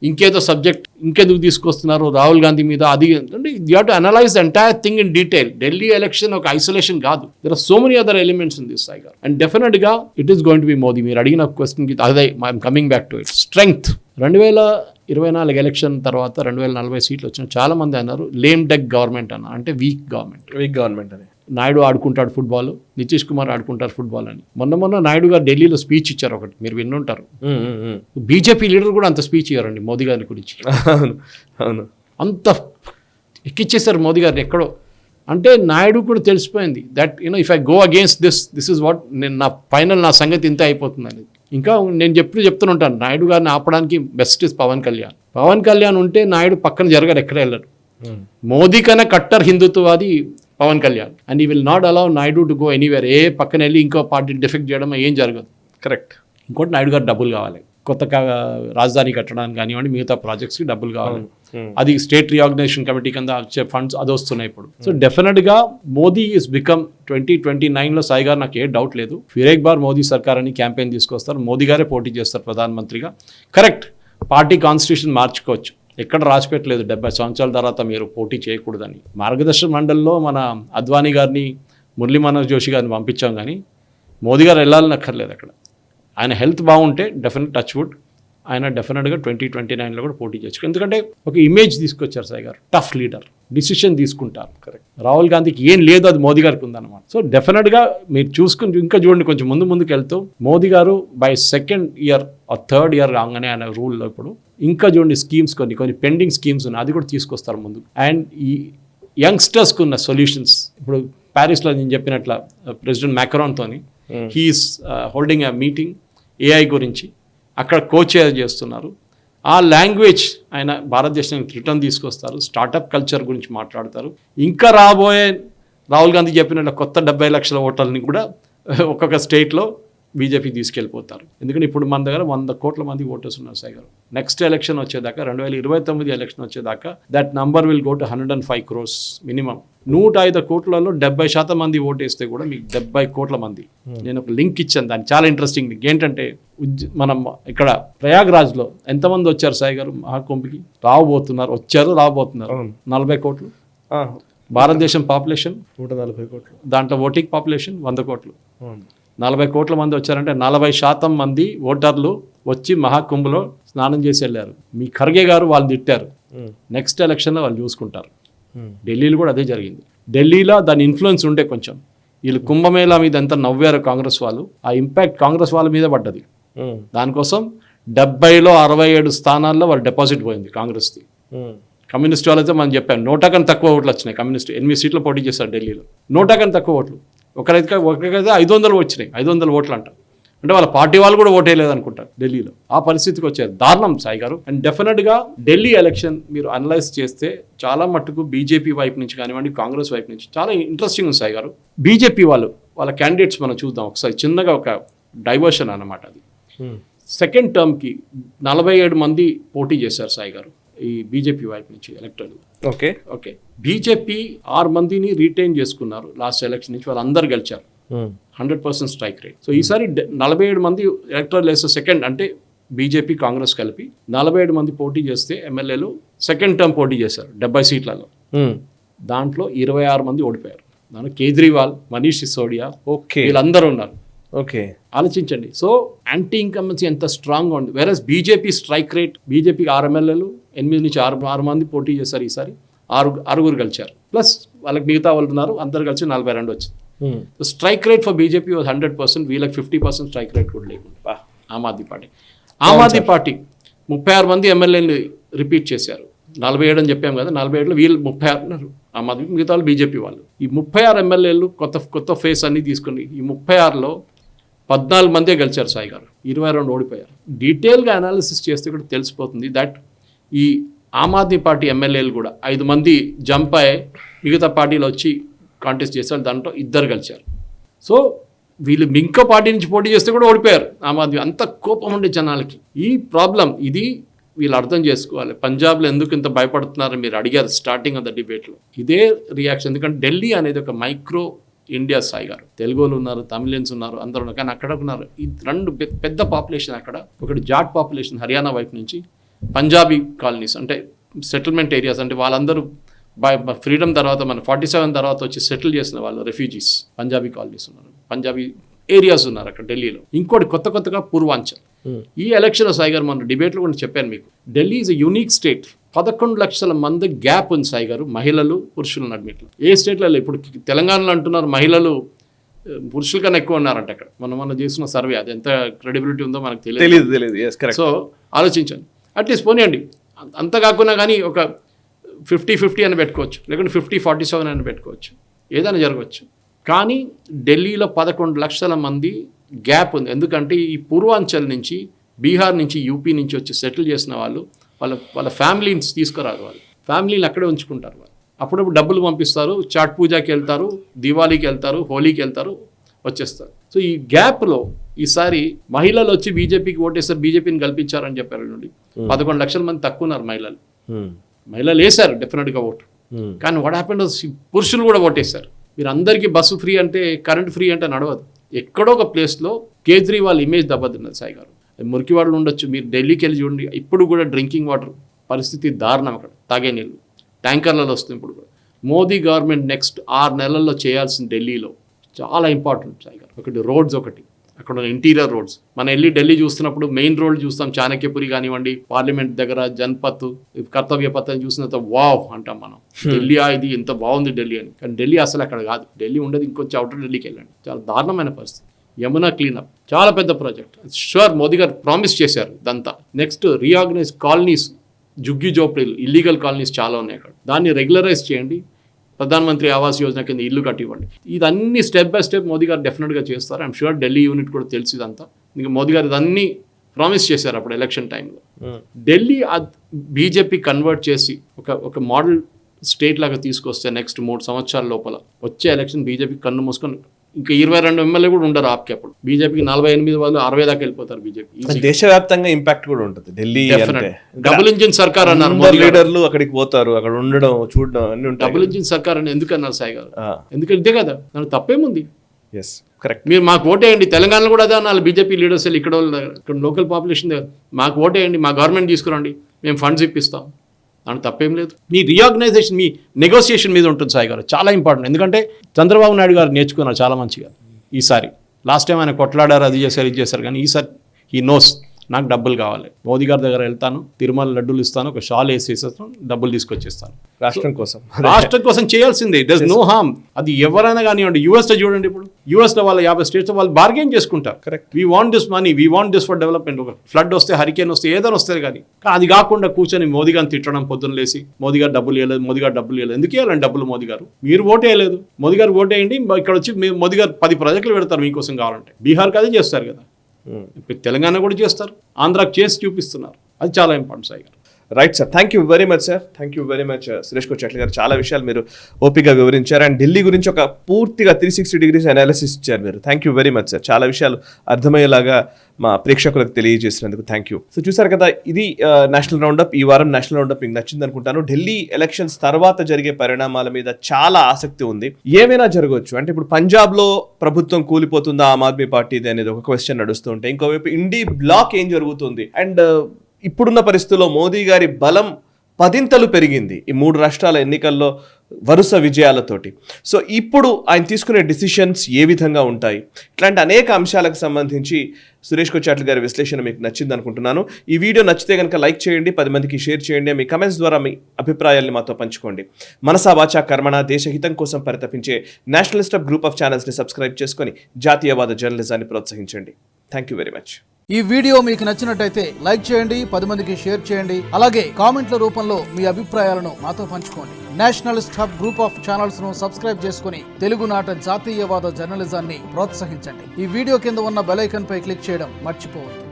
ఇంకేదో సబ్జెక్ట్ ఇంకెందుకు తీసుకొస్తున్నారు రాహుల్ గాంధీ మీద, అది అంటే you have to analyse the entire thing in detail. Delhi election ఒక ఐసోలేషన్ కాదు, there are so many other elements in this Sai garu, and డెఫినెట్గా it is going to be Modi. మీరు అడిగిన క్వశ్చన్కి అదే I'm coming back to it. Strength 2024 election తర్వాత 2040 సీట్లు వచ్చిన చాలా మంది అన్నారు లేమ్ డెక్ గవర్నమెంట్ అన్న, అంటే వీక్ గవర్నమెంట్ అని. నాయుడు ఆడుకుంటాడు ఫుట్బాల్, నితీష్ కుమార్ ఆడుకుంటారు ఫుట్బాల్ అని. మొన్న నాయుడు గారు ఢిల్లీలో స్పీచ్ ఇచ్చారు ఒకటి, మీరు విన్నుంటారు. బీజేపీ లీడర్ కూడా అంత స్పీచ్ ఇవ్వరండి మోదీ గారి గురించి. అవును, అంత ఎక్కిచ్చేశారు మోదీ గారిని ఎక్కడో. అంటే నాయుడు కూడా తెలిసిపోయింది that if I go against this is what, నేను నా ఫైనల్ నా సంగతి ఇంత అయిపోతుందని. ఇంకా నేను చెప్తూనే ఉంటాను, నాయుడు గారిని ఆపడానికి బెస్ట్ ఇస్ పవన్ కళ్యాణ్ ఉంటే నాయుడు పక్కన జరగరు, ఎక్కడ వెళ్ళరు. మోదీ కన్నా కట్టర్ హిందుత్వవాది Pavan Kalyan, and he will not allow Naidu to go anywhere. ఏ పక్కన వెళ్ళి ఇంకో పార్టీని డిఫెక్ట్ చేయడం ఏం జరగదు. కరెక్ట్. ఇంకోటి నాయుడు గారు డబ్బులు కావాలి, కొత్త రాజధాని కట్టడానికి కానివ్వండి, మిగతా ప్రాజెక్ట్స్కి డబ్బులు కావాలి. అది స్టేట్ రీఆర్గనైజేషన్ కమిటీ కింద వచ్చే ఫండ్స్ అది వస్తున్నాయి ఇప్పుడు. సో డెఫినెట్గా మోదీ ఈస్ బికమ్ 2029లో సాయి గారు నాకు ఏ డౌట్ లేదు, ఫిర్ బార్ మోదీ సర్కార్ అని క్యాంపెయిన్ తీసుకొస్తారు, మోదీ గారే పోటీ చేస్తారు ప్రధానమంత్రిగా. కరెక్ట్, పార్టీ కాన్స్టిట్యూషన్ మార్చుకోవచ్చు, ఎక్కడ రాసిపెట్టలేదు 70 సంవత్సరాల తర్వాత మీరు పోటీ చేయకూడదని. మార్గదర్శక మండలిలో మన అద్వానీ గారిని, మురళీ మనోజ్ జోషి గారిని పంపించాం, కానీ మోదీ గారు వెళ్ళాలని అక్కర్లేదు అక్కడ. ఆయన హెల్త్ బాగుంటే డెఫినెట్ టచ్ వుడ్ ఆయన డెఫినెట్గా 2029లో కూడా పోటీ చేయొచ్చు. ఎందుకంటే ఒక ఇమేజ్ తీసుకొచ్చారు సాయి గారు, టఫ్ లీడర్, డిసిషన్ తీసుకుంటారు. కరెక్ట్. రాహుల్ గాంధీకి ఏం లేదు, అది మోదీ గారికి ఉందన్నమాట. సో డెఫినెట్గా మీరు చూసుకుని ఇంకా చూడండి, కొంచెం ముందుకు వెళ్తూ మోదీ గారు by 2nd year or 3rd year రాగానే ఆయన రూల్లో ఇప్పుడు ఇంకా చూడండి స్కీమ్స్ కొన్ని పెండింగ్ స్కీమ్స్ ఉన్నాయి, అది కూడా తీసుకొస్తారు ముందు. అండ్ ఈ యంగ్స్టర్స్కి ఉన్న సొల్యూషన్స్, ఇప్పుడు ప్యారిస్లో నేను చెప్పినట్ల ప్రెసిడెంట్ మ్యాక్రాన్తోని he is holding a meeting AI గురించి, అక్కడ కోచ్ చేస్తున్నారు. ఆ లాంగ్వేజ్ ఆయన భారతదేశానికి రిటర్న్ తీసుకొస్తారు, స్టార్టప్ కల్చర్ గురించి మాట్లాడతారు. ఇంకా రాబోయే రాహుల్ గాంధీ చెప్పినట్ల కొత్త 70 లక్షల ఓటర్లని కూడా ఒక్కొక్క స్టేట్లో బీజేపీ తీసుకెళ్ళిపోతారు. ఎందుకంటే ఇప్పుడు మన దగ్గర 100 కోట్ల మంది ఓటర్స్ ఉన్నారు సాయి గారు. నెక్స్ట్ ఎలక్షన్ వచ్చేదాకా 2029 ఎలక్షన్ వచ్చేదాకా that number will go to 105 crores minimum. 105 కోట్లలో 70% మంది ఓటేస్తే కూడా మీకు 70 కోట్ల మంది. నేను ఒక లింక్ ఇచ్చాను, దాన్ని చాలా ఇంట్రెస్టింగ్ లింక్ ఏంటంటే మనం ఇక్కడ ప్రయాగ్రాజ్లో ఎంతమంది వచ్చారు సాయి గారు మహాకుంభకి? రాబోతున్నారు 40 కోట్లు. భారతదేశం పాపులేషన్ 140 కోట్లు, దాంట్లో ఓటింగ్ పాపులేషన్ 100 కోట్లు. 40 కోట్ల మంది వచ్చారంటే 40% మంది ఓటర్లు వచ్చి మహాకుంభలో స్నానం చేసి వెళ్ళారు. మీ ఖర్గే గారు వాళ్ళు తిట్టారు, నెక్స్ట్ ఎలక్షన్లో వాళ్ళు చూసుకుంటారు. ఢిల్లీలో కూడా అదే జరిగింది. ఢిల్లీలో దాని ఇన్ఫ్లుయెన్స్ ఉండే కొంచెం, వీళ్ళు కుంభమేళా మీద ఎంత నవ్వారు కాంగ్రెస్ వాళ్ళు, ఆ ఇంపాక్ట్ కాంగ్రెస్ వాళ్ళ మీద పడ్డది. దానికోసం 70లో 67 స్థానాల్లో వాళ్ళు డిపాజిట్ పోయింది కాంగ్రెస్ది. కమ్యూనిస్ట్ వాళ్ళైతే మనం చెప్పాం 100 కన్నా తక్కువ ఓట్లు వచ్చినాయి. కమ్యూనిస్ట్ 8 సీట్లు పోటీ చేశారు ఢిల్లీలో, 100 కన్నా తక్కువ ఓట్లు. ఒకరైతే 500 వచ్చినాయి, 500 ఓట్లు అంట. అంటే వాళ్ళ పార్టీ వాళ్ళు కూడా ఓటేయలేదు అనుకుంటారు ఢిల్లీలో. ఆ పరిస్థితికి వచ్చారు. దారుణం సాయి గారు. అండ్ డెఫినెట్గా ఢిల్లీ ఎలక్షన్ మీరు అనలైజ్ చేస్తే చాలా మట్టుకు బీజేపీ వైపు నుంచి కానివ్వండి, కాంగ్రెస్ వైపు నుంచి చాలా ఇంట్రెస్టింగ్ ఉంది సాయి గారు. బీజేపీ వాళ్ళ క్యాండిడేట్స్ మనం చూద్దాం ఒకసారి, చిన్నగా ఒక డైవర్షన్ అన్నమాట అది. సెకండ్ టర్మ్కి 47 మంది పోటీ చేశారు సాయి గారు ఈ బీజేపీ వైపు నుంచి ఎలక్టర్లు. ఓకే బీజేపీ 6 మందిని రీటైన్ చేసుకున్నారు లాస్ట్ ఎలక్షన్ నుంచి, వాళ్ళందరూ గెలిచారు. 100% స్ట్రైక్ రేట్. సో ఈసారి 47 మంది ఎలక్టర్లు వేస్తే సెకండ్ అంటే బీజేపీ కాంగ్రెస్ కలిపి 47 మంది పోటీ చేస్తే ఎమ్మెల్యేలు సెకండ్ టర్మ్ పోటీ చేశారు 70 సీట్లలో. దాంట్లో 26 మంది ఓడిపోయారు. దాంట్లో కేజ్రీవాల్, మనీష్ సిసోడియా, వీళ్ళందరూ ఉన్నారు. ఆలోచించండి. సో యాంటీ ఇన్కంబెన్సీ ఎంత స్ట్రాంగ్గా ఉంది. వేరస్ బీజేపీ స్ట్రైక్ రేట్, బీజేపీకి 6 ఎమ్మెల్యేలు 8 నుంచి 6 మంది పోటీ చేశారు. ఈసారి 6 గెలిచారు. ప్లస్ వాళ్ళకి మిగతా వాళ్ళు ఉన్నారు, అందరు కలిసి 42 వచ్చింది. So strike rate for BJP 100%, వీళ్ళకి 50% స్ట్రైక్ రేట్ కూడా లేకుండా. ఆమ్ ఆద్మీ పార్టీ 36 మంది ఎమ్మెల్యేలు రిపీట్ చేశారు. 47 అని చెప్పాము కదా, 47లో వీళ్ళు 36 ఉన్నారు ఆమ్ ఆద్మీ, మిగతా వాళ్ళు బీజేపీ వాళ్ళు. ఈ 36 ఎమ్మెల్యేలు కొత్త ఫేస్ అన్ని తీసుకుని ఈ 36లో 14 మందే గెలిచారు సాయి గారు, 22 ఓడిపోయారు. డీటెయిల్గా అనాలిసిస్ చేస్తే కూడా తెలిసిపోతుంది దట్ ఈ ఆమ్ ఆద్మీ పార్టీ ఎమ్మెల్యేలు కూడా 5 మంది జంప్ అయ్యి మిగతా పార్టీలు వచ్చి కాంటెస్ట్ చేశారు, దాంట్లో 2 గెలిచారు. సో వీళ్ళు ఇంకో పార్టీ నుంచి పోటీ చేస్తే కూడా ఓడిపోయారు ఆమ్ ఆద్మీ. అంత కోపం ఉండే జనాలకి. ఈ ప్రాబ్లం ఇది వీళ్ళు అర్థం చేసుకోవాలి. పంజాబ్లో ఎందుకు ఇంత భయపడుతున్నారని మీరు అడిగారు స్టార్టింగ్ ఆఫ్ ద డిబేట్లో. ఇదే రియాక్షన్. ఎందుకంటే ఢిల్లీ అనేది ఒక మైక్రో ఇండియా సాయి గారు. తెలుగులు ఉన్నారు, తమిళన్స్ ఉన్నారు, అందరూ ఉన్నారు. కానీ అక్కడ ఉన్నారు ఈ 2 పెద్ద పాపులేషన్ అక్కడ. ఒకటి జాట్ పాపులేషన్ హర్యానా వైపు నుంచి, పంజాబీ కాలనీస్ అంటే సెటిల్మెంట్ ఏరియాస్, అంటే వాళ్ళందరూ ఫ్రీడమ్ తర్వాత మన 47 తర్వాత వచ్చి సెటిల్ చేసిన వాళ్ళు రెఫ్యూజీస్, పంజాబీ కాలనీస్ ఉన్నారు, పంజాబీ ఏరియాస్ ఉన్నారు అక్కడ ఢిల్లీలో. ఇంకోటి కొత్తగా పూర్వాంచల్. ఈ ఎలక్షన్ సాయి గారు మన డిబేట్లో కూడా చెప్పాను మీకు, Delhi is a unique state. 11 లక్షల మంది గ్యాప్ ఉంది సాయి గారు మహిళలు పురుషుల నడిమిట్లో. ఏ స్టేట్లో ఇప్పుడు తెలంగాణలో అంటున్నారు మహిళలు పురుషుల కన్నా ఎక్కువ ఉన్నారంట అక్కడ. మనం చేసిన సర్వే, అది ఎంత క్రెడిబిలిటీ ఉందో మనకు తెలియదు. సో ఆలోచించండి. అట్లీస్ట్ పోనీయండి, అంత కాకుండా కానీ ఒక 50-50 అని పెట్టుకోవచ్చు, లేకుంటే 50-47 అని పెట్టుకోవచ్చు, ఏదైనా జరగవచ్చు. కానీ ఢిల్లీలో 11 లక్షల మంది గ్యాప్ ఉంది. ఎందుకంటే ఈ పూర్వాంచల్ నుంచి, బీహార్ నుంచి, యూపీ నుంచి వచ్చి సెటిల్ చేసిన వాళ్ళు వాళ్ళ ఫ్యామిలీని తీసుకురారు. వాళ్ళు ఫ్యామిలీని అక్కడే ఉంచుకుంటారు. వాళ్ళు అప్పుడప్పుడు డబ్బులు పంపిస్తారు, చాట్ పూజకి వెళ్తారు, దివాళీకి వెళ్తారు, హోలీకి వెళ్తారు, వచ్చేస్తారు. సో ఈ గ్యాప్లో ఈసారి మహిళలు వచ్చి బీజేపీకి ఓటేస్తారు, బీజేపీని కల్పించారని చెప్పారు. 11 లక్షల మంది తక్కువ ఉన్నారు మహిళలు వేశారు డెఫినెట్గా ఓటు. కానీ వాట్ హ్యాపెండ్, పురుషులు కూడా ఓటేశారు. మీరు అందరికీ బస్సు ఫ్రీ అంటే, కరెంట్ ఫ్రీ అంటే నడవదు. ఎక్కడో ఒక ప్లేస్లో కేజ్రీవాల్ ఇమేజ్ దెబ్బతిన్నది సాయి గారు. మురికి వాళ్ళు ఉండొచ్చు, మీరు ఢిల్లీకి వెళ్ళి చూడండి, ఇప్పుడు కూడా డ్రింకింగ్ వాటర్ పరిస్థితి దారుణం. అక్కడ తాగే నీళ్ళు ట్యాంకర్లలో వస్తుంది. ఇప్పుడు కూడా మోదీ గవర్నమెంట్ నెక్స్ట్ 6 నెలల్లో చేయాల్సిన ఢిల్లీలో చాలా ఇంపార్టెంట్ సాయి గారు. ఒకటి రోడ్స్, ఒకటి అక్కడ ఉన్న ఇంటీరియర్ రోడ్స్. మనం వెళ్ళి ఢిల్లీ చూస్తున్నప్పుడు మెయిన్ రోడ్ చూస్తాం, చాణక్యపురి కానివ్వండి, పార్లమెంట్ దగ్గర జన్పత్, కర్తవ్య పత్ అని చూసిన తర్వాత వావ్ అంటాం మనం, ఢిల్లీ ఇది ఎంత బాగుంది ఢిల్లీ అని. కానీ ఢిల్లీ అసలు అక్కడ కాదు. ఢిల్లీ ఉండేది ఇంకొంచెం అవుటర్ ఢిల్లీకి వెళ్ళండి, చాలా దారుణమైన పరిస్థితి. యమునా క్లీనప్ చాలా పెద్ద ప్రాజెక్ట్. షూర్ మోదీ గారు ప్రామిస్ చేశారు ఇదంతా. నెక్స్ట్ రీఆర్గనైజ్ కాలనీస్, జుగ్గి జోపడీలు, ఇల్లీగల్ కాలనీస్ చాలా ఉన్నాయి అక్కడ, దాన్ని రెగ్యులరైజ్ చేయండి. ప్రధానమంత్రి ఆవాస్ యోజన కింద ఇల్లు కట్టివ్వండి. ఇదన్నీ స్టెప్ బై స్టెప్ మోదీ గారు డెఫినెట్గా చేస్తారు. ఐఎమ్ షూర్ ఢిల్లీ యూనిట్ కూడా తెలుసు ఇదంతా. ఇంకా మోదీ గారు ఇదన్నీ ప్రామిస్ చేశారు అప్పుడు ఎలక్షన్ టైంలో. ఢిల్లీ బీజేపీ కన్వర్ట్ చేసి ఒక మోడల్ స్టేట్ లాగా తీసుకొస్తే నెక్స్ట్ 3 సంవత్సరాల లోపల వచ్చే ఎలక్షన్ బీజేపీ కన్ను మూసుకొని ఇంకా 22 ఎమ్మెల్యే కూడా ఉండరు ఆప్కి అప్పుడు. బీజేపీకి 48 వాళ్ళు 60 దాకా వెళ్ళిపోతారు బీజేపీ. దేశవ్యాప్తంగా ఇంపాక్ట్ కూడా ఉంటుంది. ఢిల్లీ డబుల్ ఇంజిన్ సర్కార్ అన్నారు. లీడర్లు అక్కడికి పోతారు, అక్కడ ఉండడం చూడడం అన్ని ఉంటాయి. డబుల్ ఇంజిన్ సర్కార్ అని ఎందుకు అన్నారు సాయి గారు? ఎందుకంటే ఇదే కదా, దానికి తప్పేముంది? Yes correct. మీరు మాకు ఓటేయండి, తెలంగాణలో కూడా అదే అన్నారు బీజేపీ లీడర్స్ వెళ్ళి ఇక్కడ లోకల్ పాపులేషన్ దగ్గర మాకు ఓటేయండి, మా గవర్నమెంట్ తీసుకురండి, మేము ఫండ్స్ ఇప్పిస్తాం. దానికి తప్పేం లేదు. మీ రీఆర్గనైజేషన్, మీ నెగోసియేషన్ మీద ఉంటుంది సాయి గారు, చాలా ఇంపార్టెంట్. ఎందుకంటే చంద్రబాబు నాయుడు గారు నేర్చుకున్నారు చాలా మంచిగా ఈసారి. లాస్ట్ టైం ఆయన కొట్లాడారు, అది చేశారు, ఇది చేశారు, కానీ ఈసారి హీ నోస్ నాకు డబ్బులు కావాలి, మోదీ గారి దగ్గర వెళ్తాను, తిరుమల లడ్డూలు ఇస్తాను, ఒక షాల్ వేసేస్తాను, డబ్బులు తీసుకొచ్చేస్తాను. రాష్ట్రం కోసం చేయాల్సిందే. There is no harm. అది ఎవరైనా కానివ్వండి. యూఎస్లో చూడండి, ఇప్పుడు యూఎస్లో వాళ్ళ 50 స్టేట్స్ వాళ్ళు బార్గెన్ చేసుకుంటారు. Correct. We want this money, we want this for development. ఒక ఫ్లడ్ వస్తే, హరికేన్ వస్తే, ఏదైనా వస్తుంది, కానీ అది కాకుండా కూర్చొని మోదీ గారిని తిట్టడం, పొద్దున్న లేసి మోదీ గారు డబ్బులు ఇవ్వలేదు, మోదీ గారు డబ్బులు ఇవ్వలేదు. ఎందుకు ఇవ్వాలండి డబ్బులు? మోదీ గారు మీరు ఓటు వేయలేదు, మోదీ గారు ఓటు వేయండి. ఇక్కడ వచ్చి మోదీ గారు 10 ప్రాజెక్టులు పెడతారు మీకోసం కావాలంటే. బీహార్కి అదే చేస్తారు కదా, తెలంగాణ కూడా చేస్తారు, ఆంధ్రాకి చేసి చూపిస్తున్నారు. అది చాలా important Sai garu. Right sir, thank you very much sir. Thank you very much Suresh Kochetla garu. చాలా విషయాలు మీరు ఓపికగా వివరించారు. అండ్ ఢిల్లీ గురించి ఒక పూర్తిగా 360 degrees అనాలిసిస్ ఇచ్చారు మీరు. Thank you very much sir. చాలా విషయాలు అర్థమయ్యేలాగా మా ప్రేక్షకులకు తెలియజేసినందుకు థ్యాంక్ యూ. సో చూసారు కదా, ఇది నేషనల్ రౌండప్. ఈ వారం నేషనల్ రౌండప్ మీకు నచ్చింది అనుకుంటాను. ఢిల్లీ ఎలక్షన్స్ తర్వాత జరిగే పరిణామాల మీద చాలా ఆసక్తి ఉంది. ఏమైనా జరగవచ్చు. అంటే ఇప్పుడు పంజాబ్లో ప్రభుత్వం కూలిపోతుందా ఆమ్ ఆద్మీ పార్టీది అనేది ఒక క్వశ్చన్ నడుస్తూ ఉంటే, ఇంకోవైపు ఇండీ బ్లాక్ ఏం జరుగుతుంది. అండ్ ఇప్పుడున్న పరిస్థితుల్లో మోదీ గారి బలం 10 పెరిగింది ఈ 3 రాష్ట్రాల ఎన్నికల్లో వరుస విజయాలతోటి. సో ఇప్పుడు ఆయన తీసుకునే డిసిషన్స్ ఏ విధంగా ఉంటాయి, ఇట్లాంటి అనేక అంశాలకు సంబంధించి సురేష్ కొచ్చెట్ల గారి విశ్లేషణ మీకు నచ్చింది అనుకుంటున్నాను. ఈ వీడియో నచ్చితే కనుక లైక్ చేయండి, 10 మందికి షేర్ చేయండి. మీ కమెంట్స్ ద్వారా మీ అభిప్రాయాల్ని మాతో పంచుకోండి. మనసా వాచా కర్మణ దేశహితం కోసం పరితపించే నేషనలిస్ట్ గ్రూప్ ఆఫ్ ఛానల్స్ని సబ్స్క్రైబ్ చేసుకొని జాతీయవాద జర్నలిజాన్ని ప్రోత్సహించండి. Thank you very much. ఈ వీడియో మీకు నచ్చినట్టయితే లైక్ చేయండి, 10 మందికి షేర్ చేయండి. అలాగే కామెంట్ల రూపంలో మీ అభిప్రాయాలను మాతో పంచుకోండి. Nationalist hub group of channels ను సబ్స్క్రైబ్ చేసుకుని తెలుగునాట జాతీయవాద జర్నలిజాన్ని ప్రోత్సహించండి. ఈ వీడియో కింద ఉన్న బెల్ ఐకాన్ పై క్లిక్ చేయడం మర్చిపోవద్దు.